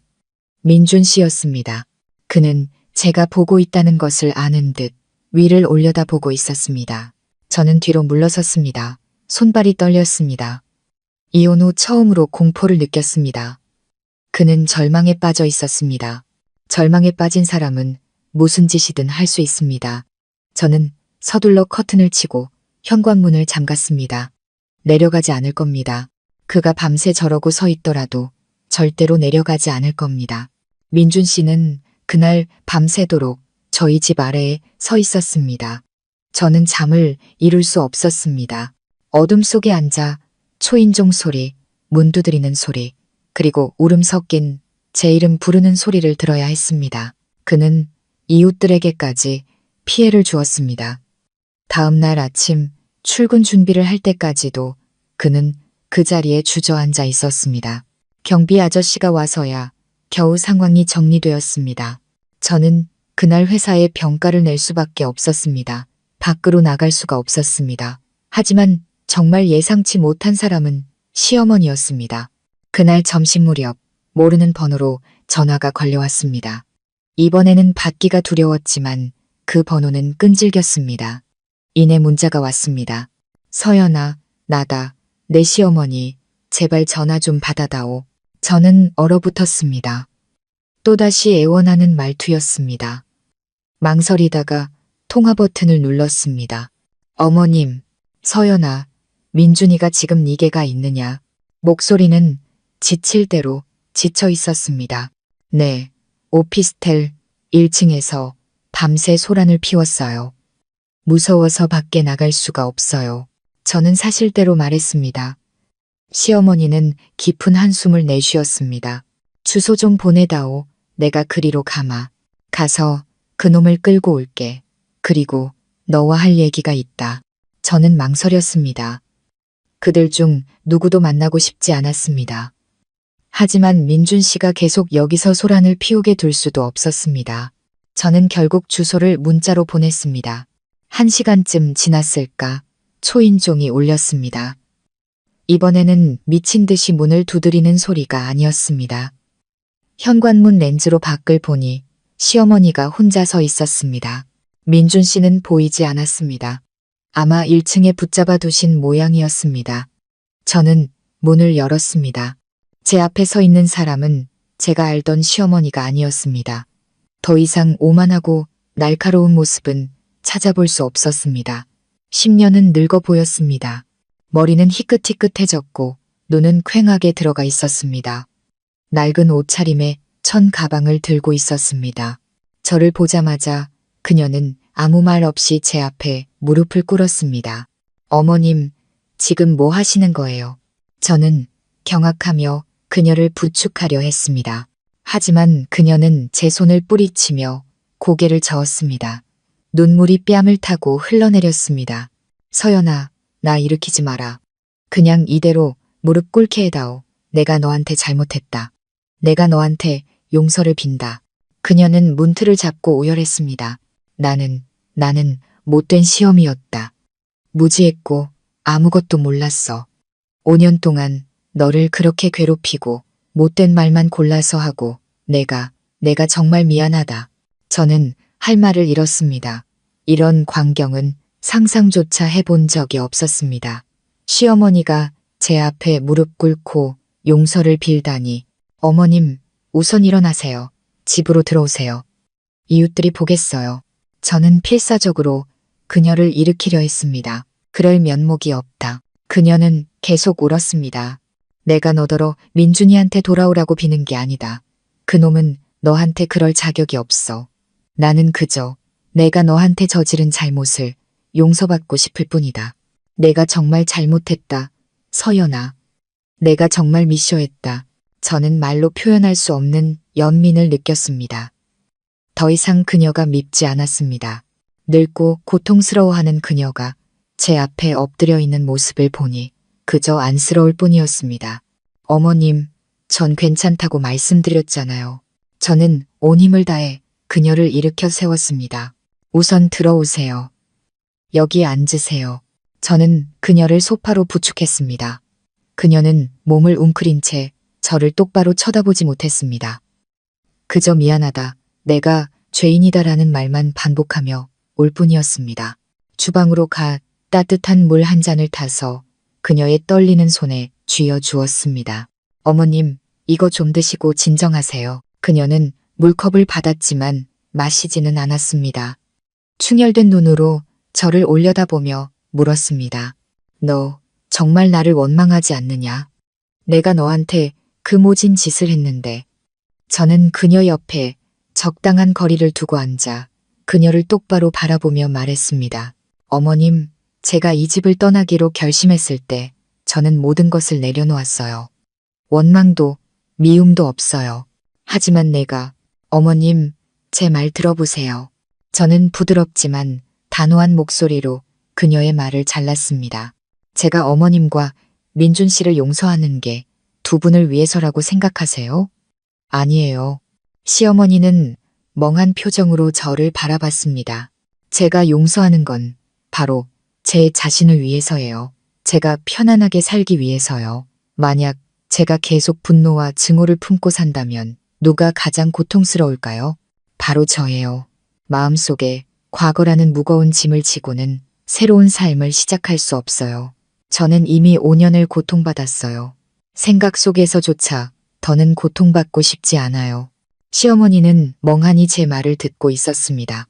민준 씨였습니다. 그는 제가 보고 있다는 것을 아는 듯 위를 올려다보고 있었습니다. 저는 뒤로 물러섰습니다. 손발이 떨렸습니다. 이혼 후 처음으로 공포를 느꼈습니다. 그는 절망에 빠져 있었습니다. 절망에 빠진 사람은 무슨 짓이든 할 수 있습니다. 저는 서둘러 커튼을 치고 현관문을 잠갔습니다. 내려가지 않을 겁니다. 그가 밤새 저러고 서 있더라도 절대로 내려가지 않을 겁니다. 민준 씨는 그날 밤새도록 저희 집 아래에 서 있었습니다. 저는 잠을 이룰 수 없었습니다. 어둠 속에 앉아 초인종 소리, 문 두드리는 소리, 그리고 울음 섞인 제 이름 부르는 소리를 들어야 했습니다. 그는 이웃들에게까지 피해를 주었습니다. 다음 날 아침 출근 준비를 할 때까지도 그는 그 자리에 주저앉아 있었습니다. 경비 아저씨가 와서야 겨우 상황이 정리되었습니다. 저는 그날 회사에 병가를 낼 수밖에 없었습니다. 밖으로 나갈 수가 없었습니다. 하지만 정말 예상치 못한 사람은 시어머니였습니다. 그날 점심 무렵 모르는 번호로 전화가 걸려왔습니다. 이번에는 받기가 두려웠지만 그 번호는 끈질겼습니다. 이내 문자가 왔습니다. 서연아, 나다. 내 시어머니. 제발 전화 좀 받아다오. 저는 얼어붙었습니다. 또다시 애원하는 말투였습니다. 망설이다가 통화 버튼을 눌렀습니다. 어머님, 서연아, 민준이가 지금 니게가 있느냐? 목소리는 지칠 대로 지쳐 있었습니다. 네, 오피스텔 1층에서 밤새 소란을 피웠어요. 무서워서 밖에 나갈 수가 없어요. 저는 사실대로 말했습니다. 시어머니는 깊은 한숨을 내쉬었습니다. 주소 좀 보내다오. 내가 그리로 가마. 가서 그놈을 끌고 올게. 그리고 너와 할 얘기가 있다. 저는 망설였습니다. 그들 중 누구도 만나고 싶지 않았습니다. 하지만 민준 씨가 계속 여기서 소란을 피우게 둘 수도 없었습니다. 저는 결국 주소를 문자로 보냈습니다. 1시간쯤 지났을까 초인종이 울렸습니다. 이번에는 미친 듯이 문을 두드리는 소리가 아니었습니다. 현관문 렌즈로 밖을 보니 시어머니가 혼자 서 있었습니다. 민준 씨는 보이지 않았습니다. 아마 1층에 붙잡아 두신 모양이었습니다. 저는 문을 열었습니다. 제 앞에 서 있는 사람은 제가 알던 시어머니가 아니었습니다. 더 이상 오만하고 날카로운 모습은 찾아볼 수 없었습니다. 10년은 늙어 보였습니다. 머리는 희끗희끗해졌고 눈은 퀭하게 들어가 있었습니다. 낡은 옷차림에 천 가방을 들고 있었습니다. 저를 보자마자 그녀는 아무 말 없이 제 앞에 무릎을 꿇었습니다. 어머님, 지금 뭐 하시는 거예요? 저는 경악하며 그녀를 부축하려 했습니다. 하지만 그녀는 제 손을 뿌리치며 고개를 저었습니다. 눈물이 뺨을 타고 흘러내렸습니다. 서연아, 나 일으키지 마라. 그냥 이대로 무릎 꿇게 해다오. 내가 너한테 잘못했다. 내가 너한테 용서를 빈다. 그녀는 문틀을 잡고 오열했습니다. 나는 못된 시험이었다. 무지했고 아무것도 몰랐어. 5년 동안 너를 그렇게 괴롭히고 못된 말만 골라서 하고 내가 정말 미안하다. 저는 할 말을 잃었습니다. 이런 광경은 상상조차 해본 적이 없었습니다. 시어머니가 제 앞에 무릎 꿇고 용서를 빌다니. 어머님, 우선 일어나세요. 집으로 들어오세요. 이웃들이 보겠어요. 저는 필사적으로 그녀를 일으키려 했습니다. 그럴 면목이 없다. 그녀는 계속 울었습니다. 내가 너더러 민준이한테 돌아오라고 비는 게 아니다. 그놈은 너한테 그럴 자격이 없어. 나는 그저 내가 너한테 저지른 잘못을 용서받고 싶을 뿐이다. 내가 정말 잘못했다. 서연아. 내가 정말 미쇼했다. 저는 말로 표현할 수 없는 연민을 느꼈습니다. 더 이상 그녀가 밉지 않았습니다. 늙고 고통스러워하는 그녀가 제 앞에 엎드려 있는 모습을 보니 그저 안쓰러울 뿐이었습니다. 어머님, 전 괜찮다고 말씀드렸잖아요. 저는 온 힘을 다해 그녀를 일으켜 세웠습니다. 우선 들어오세요. 여기 앉으세요. 저는 그녀를 소파로 부축했습니다. 그녀는 몸을 웅크린 채 저를 똑바로 쳐다보지 못했습니다. 그저 미안하다, 내가 죄인이다라는 말만 반복하며 올 뿐이었습니다. 주방으로 가 따뜻한 물 한 잔을 타서 그녀의 떨리는 손에 쥐어 주었습니다. 어머님, 이거 좀 드시고 진정하세요. 그녀는 물컵을 받았지만 마시지는 않았습니다. 충혈된 눈으로 저를 올려다보며 물었습니다. 너 정말 나를 원망하지 않느냐? 내가 너한테 그 모진 짓을 했는데. 저는 그녀 옆에 적당한 거리를 두고 앉아 그녀를 똑바로 바라보며 말했습니다. 어머님, 제가 이 집을 떠나기로 결심했을 때 저는 모든 것을 내려놓았어요. 원망도 미움도 없어요. 하지만 내가, 어머님, 제 말 들어보세요. 저는 부드럽지만 단호한 목소리로 그녀의 말을 잘랐습니다. 제가 어머님과 민준 씨를 용서하는 게 두 분을 위해서라고 생각하세요? 아니에요. 시어머니는 멍한 표정으로 저를 바라봤습니다. 제가 용서하는 건 바로 제 자신을 위해서예요. 제가 편안하게 살기 위해서요. 만약 제가 계속 분노와 증오를 품고 산다면 누가 가장 고통스러울까요? 바로 저예요. 마음속에 과거라는 무거운 짐을 지고는 새로운 삶을 시작할 수 없어요. 저는 이미 5년을 고통받았어요. 생각 속에서조차 더는 고통받고 싶지 않아요. 시어머니는 멍하니 제 말을 듣고 있었습니다.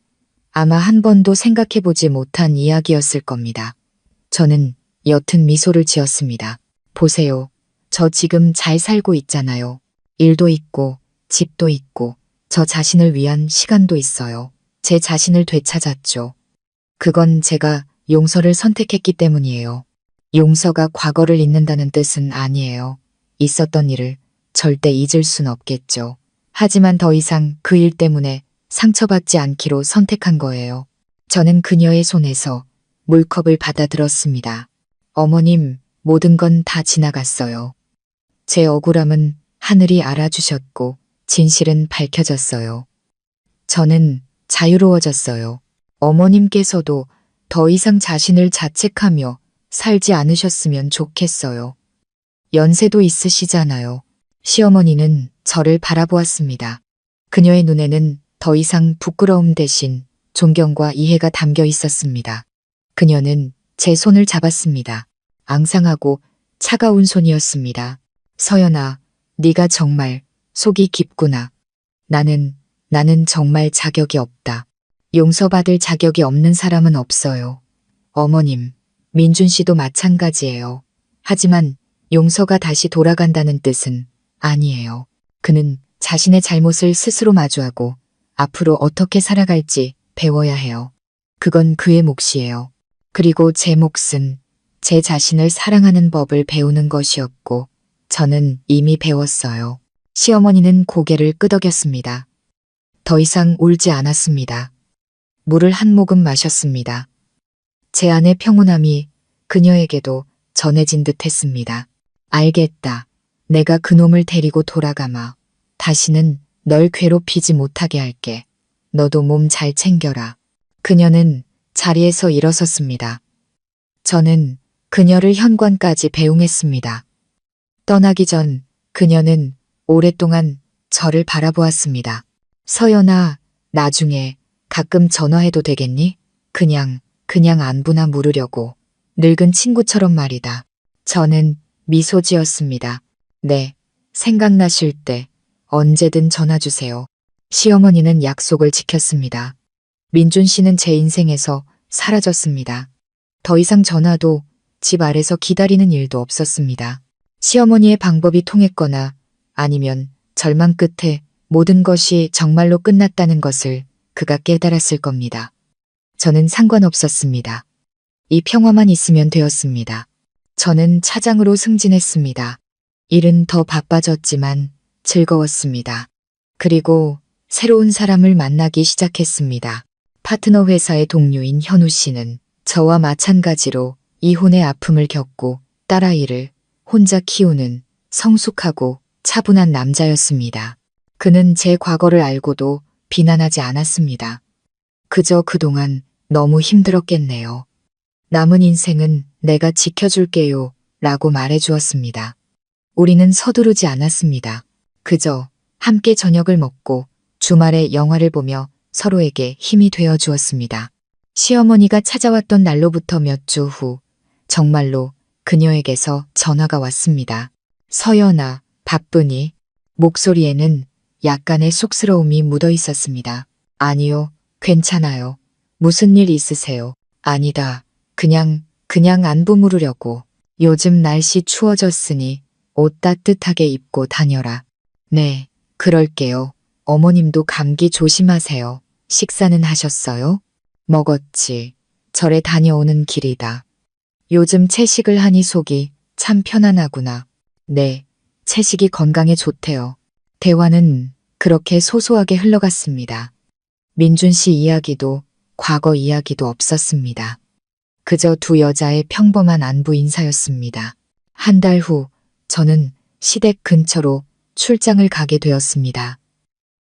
아마 한 번도 생각해보지 못한 이야기였을 겁니다. 저는 옅은 미소를 지었습니다. 보세요. 저 지금 잘 살고 있잖아요. 일도 있고, 집도 있고, 저 자신을 위한 시간도 있어요. 제 자신을 되찾았죠. 그건 제가 용서를 선택했기 때문이에요. 용서가 과거를 잊는다는 뜻은 아니에요. 있었던 일을 절대 잊을 순 없겠죠. 하지만 더 이상 그 일 때문에 상처받지 않기로 선택한 거예요. 저는 그녀의 손에서 물컵을 받아들었습니다. 어머님, 모든 건 다 지나갔어요. 제 억울함은 하늘이 알아주셨고 진실은 밝혀졌어요. 저는 자유로워졌어요. 어머님께서도 더 이상 자신을 자책하며 살지 않으셨으면 좋겠어요. 연세도 있으시잖아요. 시어머니는 저를 바라보았습니다. 그녀의 눈에는 더 이상 부끄러움 대신 존경과 이해가 담겨 있었습니다. 그녀는 제 손을 잡았습니다. 앙상하고 차가운 손이었습니다. 서연아, 네가 정말 속이 깊구나. 나는 정말 자격이 없다. 용서받을 자격이 없는 사람은 없어요. 어머님, 민준 씨도 마찬가지예요. 하지만 용서가 다시 돌아간다는 뜻은 아니에요. 그는 자신의 잘못을 스스로 마주하고 앞으로 어떻게 살아갈지 배워야 해요. 그건 그의 몫이에요. 그리고 제 몫은 제 자신을 사랑하는 법을 배우는 것이었고 저는 이미 배웠어요. 시어머니는 고개를 끄덕였습니다. 더 이상 울지 않았습니다. 물을 한 모금 마셨습니다. 제 안의 평온함이 그녀에게도 전해진 듯 했습니다. 알겠다. 내가 그놈을 데리고 돌아가마. 다시는 널 괴롭히지 못하게 할게. 너도 몸 잘 챙겨라. 그녀는 자리에서 일어섰습니다. 저는 그녀를 현관까지 배웅했습니다. 떠나기 전 그녀는 오랫동안 저를 바라보았습니다. 서연아, 나중에 가끔 전화해도 되겠니? 그냥 안부나 물으려고. 늙은 친구처럼 말이다. 저는 미소 지었습니다. 네, 생각나실 때 언제든 전화 주세요. 시어머니는 약속을 지켰습니다. 민준 씨는 제 인생에서 사라졌습니다. 더 이상 전화도 집 아래서 기다리는 일도 없었습니다. 시어머니의 방법이 통했거나 아니면 절망 끝에 모든 것이 정말로 끝났다는 것을 그가 깨달았을 겁니다. 저는 상관없었습니다. 이 평화만 있으면 되었습니다. 저는 차장으로 승진했습니다. 일은 더 바빠졌지만 즐거웠습니다. 그리고 새로운 사람을 만나기 시작했습니다. 파트너 회사의 동료인 현우 씨는 저와 마찬가지로 이혼의 아픔을 겪고 딸아이를 혼자 키우는 성숙하고 차분한 남자였습니다. 그는 제 과거를 알고도 비난하지 않았습니다. 그저 그동안 너무 힘들었겠네요. 남은 인생은 내가 지켜줄게요 라고 말해주었습니다. 우리는 서두르지 않았습니다. 그저 함께 저녁을 먹고 주말에 영화를 보며 서로에게 힘이 되어 주었습니다. 시어머니가 찾아왔던 날로부터 몇 주 후 정말로 그녀에게서 전화가 왔습니다. 서연아, 바쁘니? 목소리에는 약간의 쑥스러움이 묻어 있었습니다. 아니요, 괜찮아요. 무슨 일 있으세요? 아니다. 그냥 안부 물으려고. 요즘 날씨 추워졌으니 옷 따뜻하게 입고 다녀라. 네, 그럴게요. 어머님도 감기 조심하세요. 식사는 하셨어요? 먹었지. 절에 다녀오는 길이다. 요즘 채식을 하니 속이 참 편안하구나. 네, 채식이 건강에 좋대요. 대화는 그렇게 소소하게 흘러갔습니다. 민준 씨 이야기도 과거 이야기도 없었습니다. 그저 두 여자의 평범한 안부 인사였습니다. 한 달 후 저는 시댁 근처로 출장을 가게 되었습니다.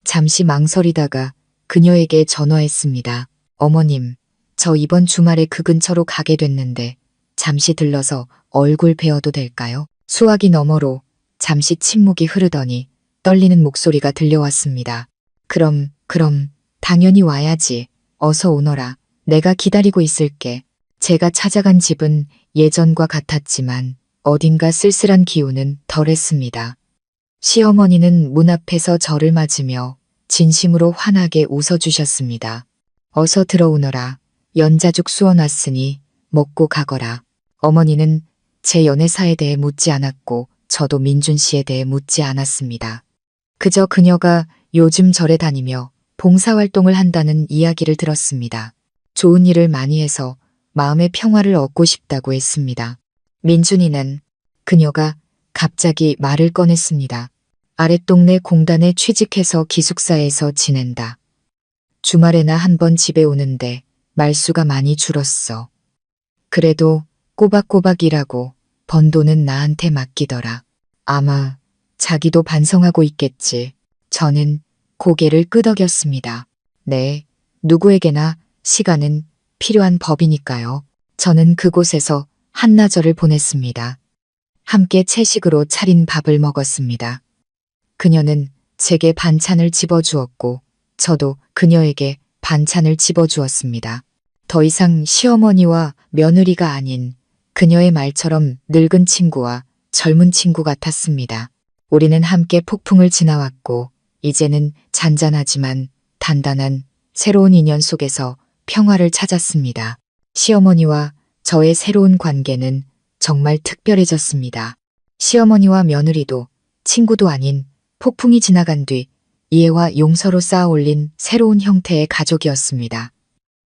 잠시 망설이다가 그녀에게 전화했습니다. 어머님, 저 이번 주말에 그 근처로 가게 됐는데 잠시 들러서 얼굴 뵈어도 될까요? 수화기 너머로 잠시 침묵이 흐르더니 떨리는 목소리가 들려왔습니다. 그럼 당연히 와야지. 어서 오너라. 내가 기다리고 있을게. 제가 찾아간 집은 예전과 같았지만 어딘가 쓸쓸한 기운은 덜했습니다. 시어머니는 문 앞에서 저를 맞으며 진심으로 환하게 웃어주셨습니다. 어서 들어오너라. 연자죽 수어놨으니 먹고 가거라. 어머니는 제 연애사에 대해 묻지 않았고 저도 민준 씨에 대해 묻지 않았습니다. 그저 그녀가 요즘 절에 다니며 봉사활동을 한다는 이야기를 들었습니다. 좋은 일을 많이 해서 마음의 평화를 얻고 싶다고 했습니다. 민준이는 그녀가 갑자기 말을 꺼냈습니다. 아랫동네 공단에 취직해서 기숙사에서 지낸다. 주말에나 한 번 집에 오는데 말수가 많이 줄었어. 그래도 꼬박꼬박 일하고 번 돈은 나한테 맡기더라. 아마 자기도 반성하고 있겠지. 저는 고개를 끄덕였습니다. 네, 누구에게나 시간은 필요한 법이니까요. 저는 그곳에서 한나절을 보냈습니다. 함께 채식으로 차린 밥을 먹었습니다. 그녀는 제게 반찬을 집어주었고 저도 그녀에게 반찬을 집어주었습니다. 더 이상 시어머니와 며느리가 아닌 그녀의 말처럼 늙은 친구와 젊은 친구 같았습니다. 우리는 함께 폭풍을 지나왔고 이제는 잔잔하지만 단단한 새로운 인연 속에서 평화를 찾았습니다. 시어머니와 저의 새로운 관계는 정말 특별해졌습니다. 시어머니와 며느리도 친구도 아닌 폭풍이 지나간 뒤 이해와 용서로 쌓아올린 새로운 형태의 가족이었습니다.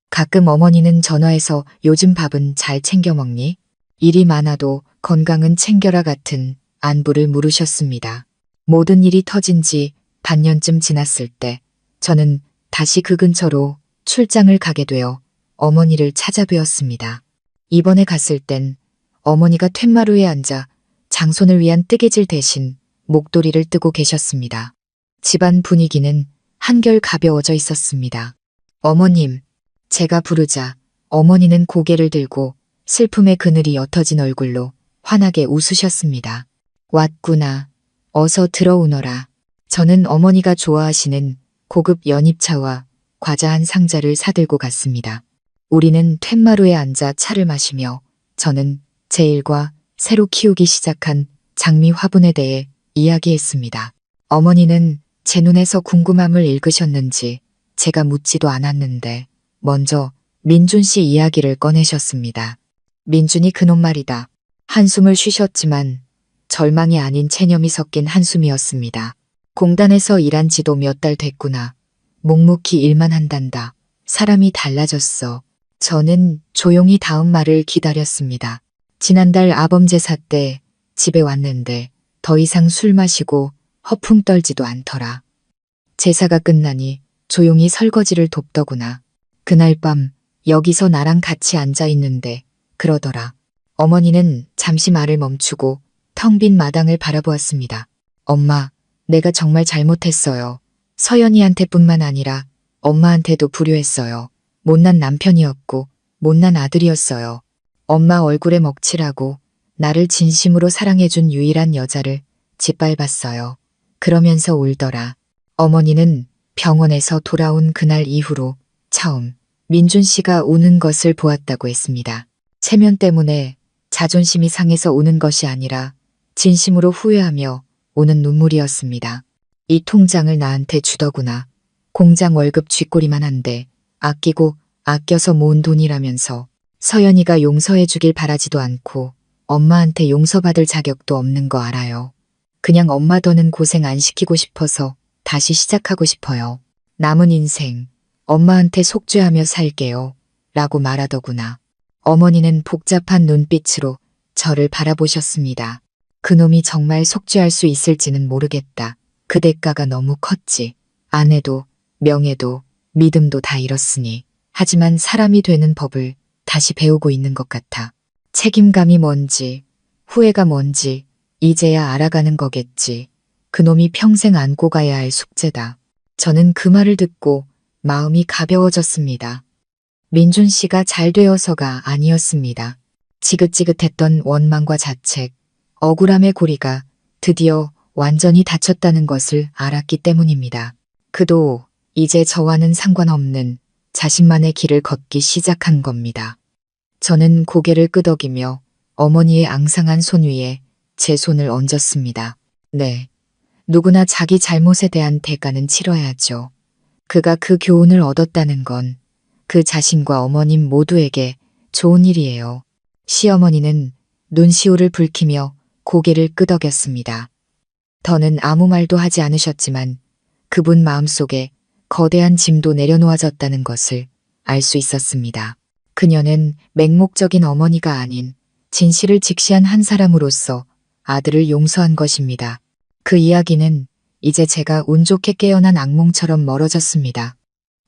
가끔 어머니는 전화해서 요즘 밥은 잘 챙겨 먹니? 일이 많아도 건강은 챙겨라 같은 안부를 물으셨습니다. 모든 일이 터진 지 반년쯤 지났을 때 저는 다시 그 근처로 출장을 가게 되어 어머니를 찾아뵈었습니다. 이번에 갔을 땐 어머니가 툇마루에 앉아 장손을 위한 뜨개질 대신 목도리를 뜨고 계셨습니다. 집안 분위기는 한결 가벼워져 있었습니다. 어머님, 제가 부르자 어머니는 고개를 들고 슬픔의 그늘이 옅어진 얼굴로 환하게 웃으셨습니다. 왔구나. 어서 들어오너라. 저는 어머니가 좋아하시는 고급 연잎차와 과자 한 상자를 사들고 갔습니다. 우리는 툇마루에 앉아 차를 마시며 저는 제 일과 새로 키우기 시작한 장미 화분에 대해 이야기했습니다. 어머니는 제 눈에서 궁금함을 읽으셨는지 제가 묻지도 않았는데 먼저 민준 씨 이야기를 꺼내셨습니다. 민준이 그놈 말이다. 한숨을 쉬셨지만 절망이 아닌 체념이 섞인 한숨이었습니다. 공단에서 일한 지도 몇 달 됐구나. 묵묵히 일만 한단다. 사람이 달라졌어. 저는 조용히 다음 말을 기다렸습니다. 지난달 아범 제사 때 집에 왔는데 더 이상 술 마시고 허풍 떨지도 않더라. 제사가 끝나니 조용히 설거지를 돕더구나. 그날 밤 여기서 나랑 같이 앉아 있는데 그러더라. 어머니는 잠시 말을 멈추고 텅 빈 마당을 바라보았습니다. 엄마, 내가 정말 잘못했어요. 서연이한테뿐만 아니라 엄마한테도 불효했어요. 못난 남편이었고 못난 아들이었어요. 엄마 얼굴에 먹칠하고 나를 진심으로 사랑해준 유일한 여자를 짓밟았어요. 그러면서 울더라. 어머니는 병원에서 돌아온 그날 이후로 처음 민준 씨가 우는 것을 보았다고 했습니다. 체면 때문에 자존심이 상해서 우는 것이 아니라 진심으로 후회하며 우는 눈물이었습니다. 이 통장을 나한테 주더구나. 공장 월급 쥐꼬리만 한데 아끼고 아껴서 모은 돈이라면서 서연이가 용서해 주길 바라지도 않고 엄마한테 용서받을 자격도 없는 거 알아요. 그냥 엄마 더는 고생 안 시키고 싶어서 다시 시작하고 싶어요. 남은 인생 엄마한테 속죄하며 살게요. 라고 말하더구나. 어머니는 복잡한 눈빛으로 저를 바라보셨습니다. 그놈이 정말 속죄할 수 있을지는 모르겠다. 그 대가가 너무 컸지. 아내도 명예도 믿음도 다 잃었으니. 하지만 사람이 되는 법을 다시 배우고 있는 것 같아. 책임감이 뭔지, 후회가 뭔지 이제야 알아가는 거겠지. 그놈이 평생 안고 가야 할 숙제다. 저는 그 말을 듣고 마음이 가벼워졌습니다. 민준 씨가 잘 되어서가 아니었습니다. 지긋지긋했던 원망과 자책, 억울함의 고리가 드디어 완전히 닫혔다는 것을 알았기 때문입니다. 그도 이제 저와는 상관없는 자신만의 길을 걷기 시작한 겁니다. 저는 고개를 끄덕이며 어머니의 앙상한 손 위에 제 손을 얹었습니다. 네. 누구나 자기 잘못에 대한 대가는 치러야죠. 그가 그 교훈을 얻었다는 건 그 자신과 어머님 모두에게 좋은 일이에요. 시어머니는 눈시울을 붉히며 고개를 끄덕였습니다. 더는 아무 말도 하지 않으셨지만 그분 마음속에 거대한 짐도 내려놓아졌다는 것을 알 수 있었습니다. 그녀는 맹목적인 어머니가 아닌 진실을 직시한 한 사람으로서 아들을 용서한 것입니다. 그 이야기는 이제 제가 운 좋게 깨어난 악몽처럼 멀어졌습니다.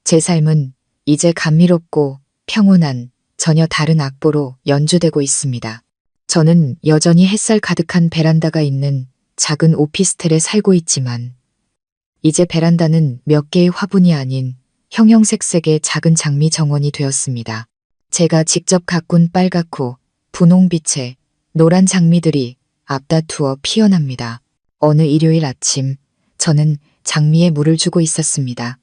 제 삶은 이제 감미롭고 평온한 전혀 다른 악보로 연주되고 있습니다. 저는 여전히 햇살 가득한 베란다가 있는 작은 오피스텔에 살고 있지만 이제 베란다는 몇 개의 화분이 아닌 형형색색의 작은 장미 정원이 되었습니다. 제가 직접 가꾼 빨갛고 분홍빛의 노란 장미들이 앞다투어 피어납니다. 어느 일요일 아침 저는 장미에 물을 주고 있었습니다.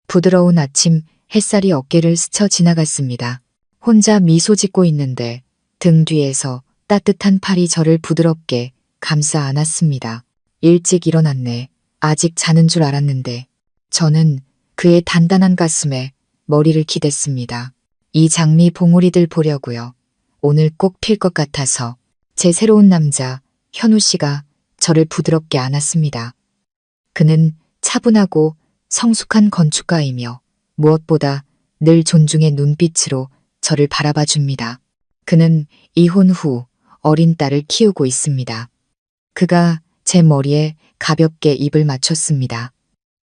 부드러운 아침 햇살이 어깨를 스쳐 지나갔습니다. 혼자 미소 짓고 있는데 등 뒤에서 따뜻한 팔이 저를 부드럽게 감싸 안았습니다. 일찍 일어났네. 아직 자는 줄 알았는데 저는 그의 단단한 가슴에 머리를 기댔습니다. 이 장미 봉우리들 보려고요. 오늘 꼭 필 것 같아서. 제 새로운 남자 현우 씨가 저를 부드럽게 안았습니다. 그는 차분하고 성숙한 건축가이며 무엇보다 늘 존중의 눈빛으로 저를 바라봐 줍니다. 그는 이혼 후 어린 딸을 키우고 있습니다. 그가 제 머리에 가볍게 입을 맞췄습니다.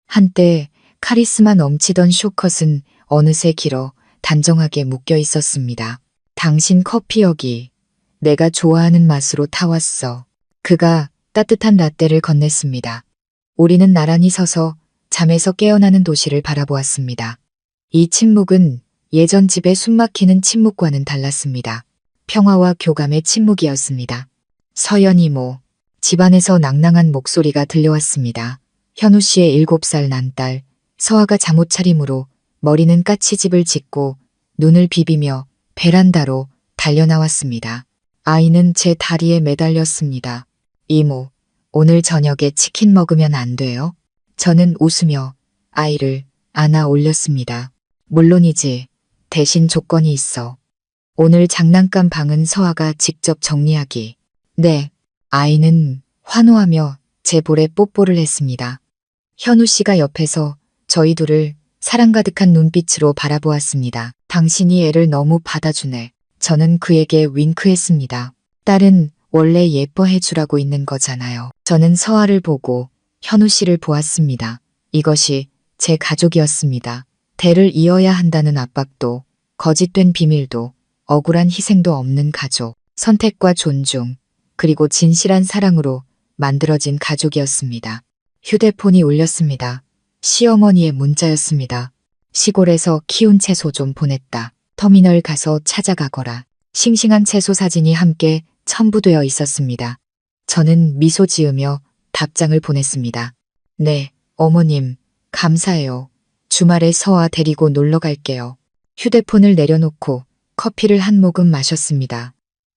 한때 카리스마 넘치던 쇼컷은 어느새 길어 단정하게 묶여 있었습니다. 당신 커피 여기. 내가 좋아하는 맛으로 타왔어. 그가 따뜻한 라떼를 건넸습니다. 우리는 나란히 서서 잠에서 깨어나는 도시를 바라보았습니다. 이 침묵은 예전 집에 숨막히는 침묵과는 달랐습니다. 평화와 교감의 침묵이었습니다. 서연 이모, 집안에서 낭낭한 목소리가 들려왔습니다. 현우 씨의 7살 난 딸, 서아가 잠옷 차림으로 머리는 까치집을 짓고 눈을 비비며 베란다로 달려나왔습니다. 아이는 제 다리에 매달렸습니다. 이모, 오늘 저녁에 치킨 먹으면 안 돼요? 저는 웃으며 아이를 안아 올렸습니다. 물론이지. 대신 조건이 있어. 오늘 장난감 방은 서아가 직접 정리하기. 네. 아이는 환호하며 제 볼에 뽀뽀를 했습니다. 현우 씨가 옆에서 저희 둘을 사랑 가득한 눈빛으로 바라보았습니다. 당신이 애를 너무 받아주네. 저는 그에게 윙크했습니다. 딸은 원래 예뻐해 주라고 있는 거잖아요. 저는 서아를 보고 현우 씨를 보았습니다. 이것이 제 가족이었습니다. 대를 이어야 한다는 압박도, 거짓된 비밀도, 억울한 희생도 없는 가족, 선택과 존중, 그리고 진실한 사랑으로 만들어진 가족이었습니다. 휴대폰이 울렸습니다. 시어머니의 문자였습니다. 시골에서 키운 채소 좀 보냈다. 터미널 가서 찾아가거라. 싱싱한 채소 사진이 함께 첨부되어 있었습니다. 저는 미소 지으며 답장을 보냈습니다. 네, 어머님, 감사해요. 주말에 서아 데리고 놀러 갈게요. 휴대폰을 내려놓고 커피를 한 모금 마셨습니다.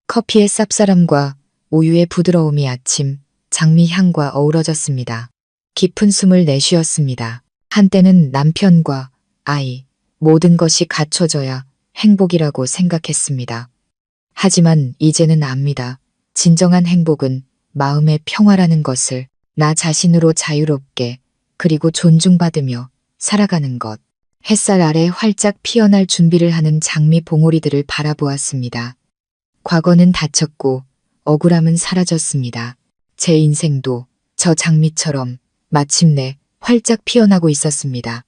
커피의 쌉싸름과 우유의 부드러움이 아침 장미 향과 어우러졌습니다. 깊은 숨을 내쉬었습니다. 한때는 남편과 아이, 모든 것이 갖춰져야 행복이라고 생각했습니다. 하지만 이제는 압니다. 진정한 행복은 마음의 평화라는 것을, 나 자신으로 자유롭게 그리고 존중받으며 살아가는 것. 햇살 아래 활짝 피어날 준비를 하는 장미 봉오리들을 바라보았습니다. 과거는 닫혔고 억울함은 사라졌습니다. 제 인생도 저 장미처럼 마침내 활짝 피어나고 있었습니다.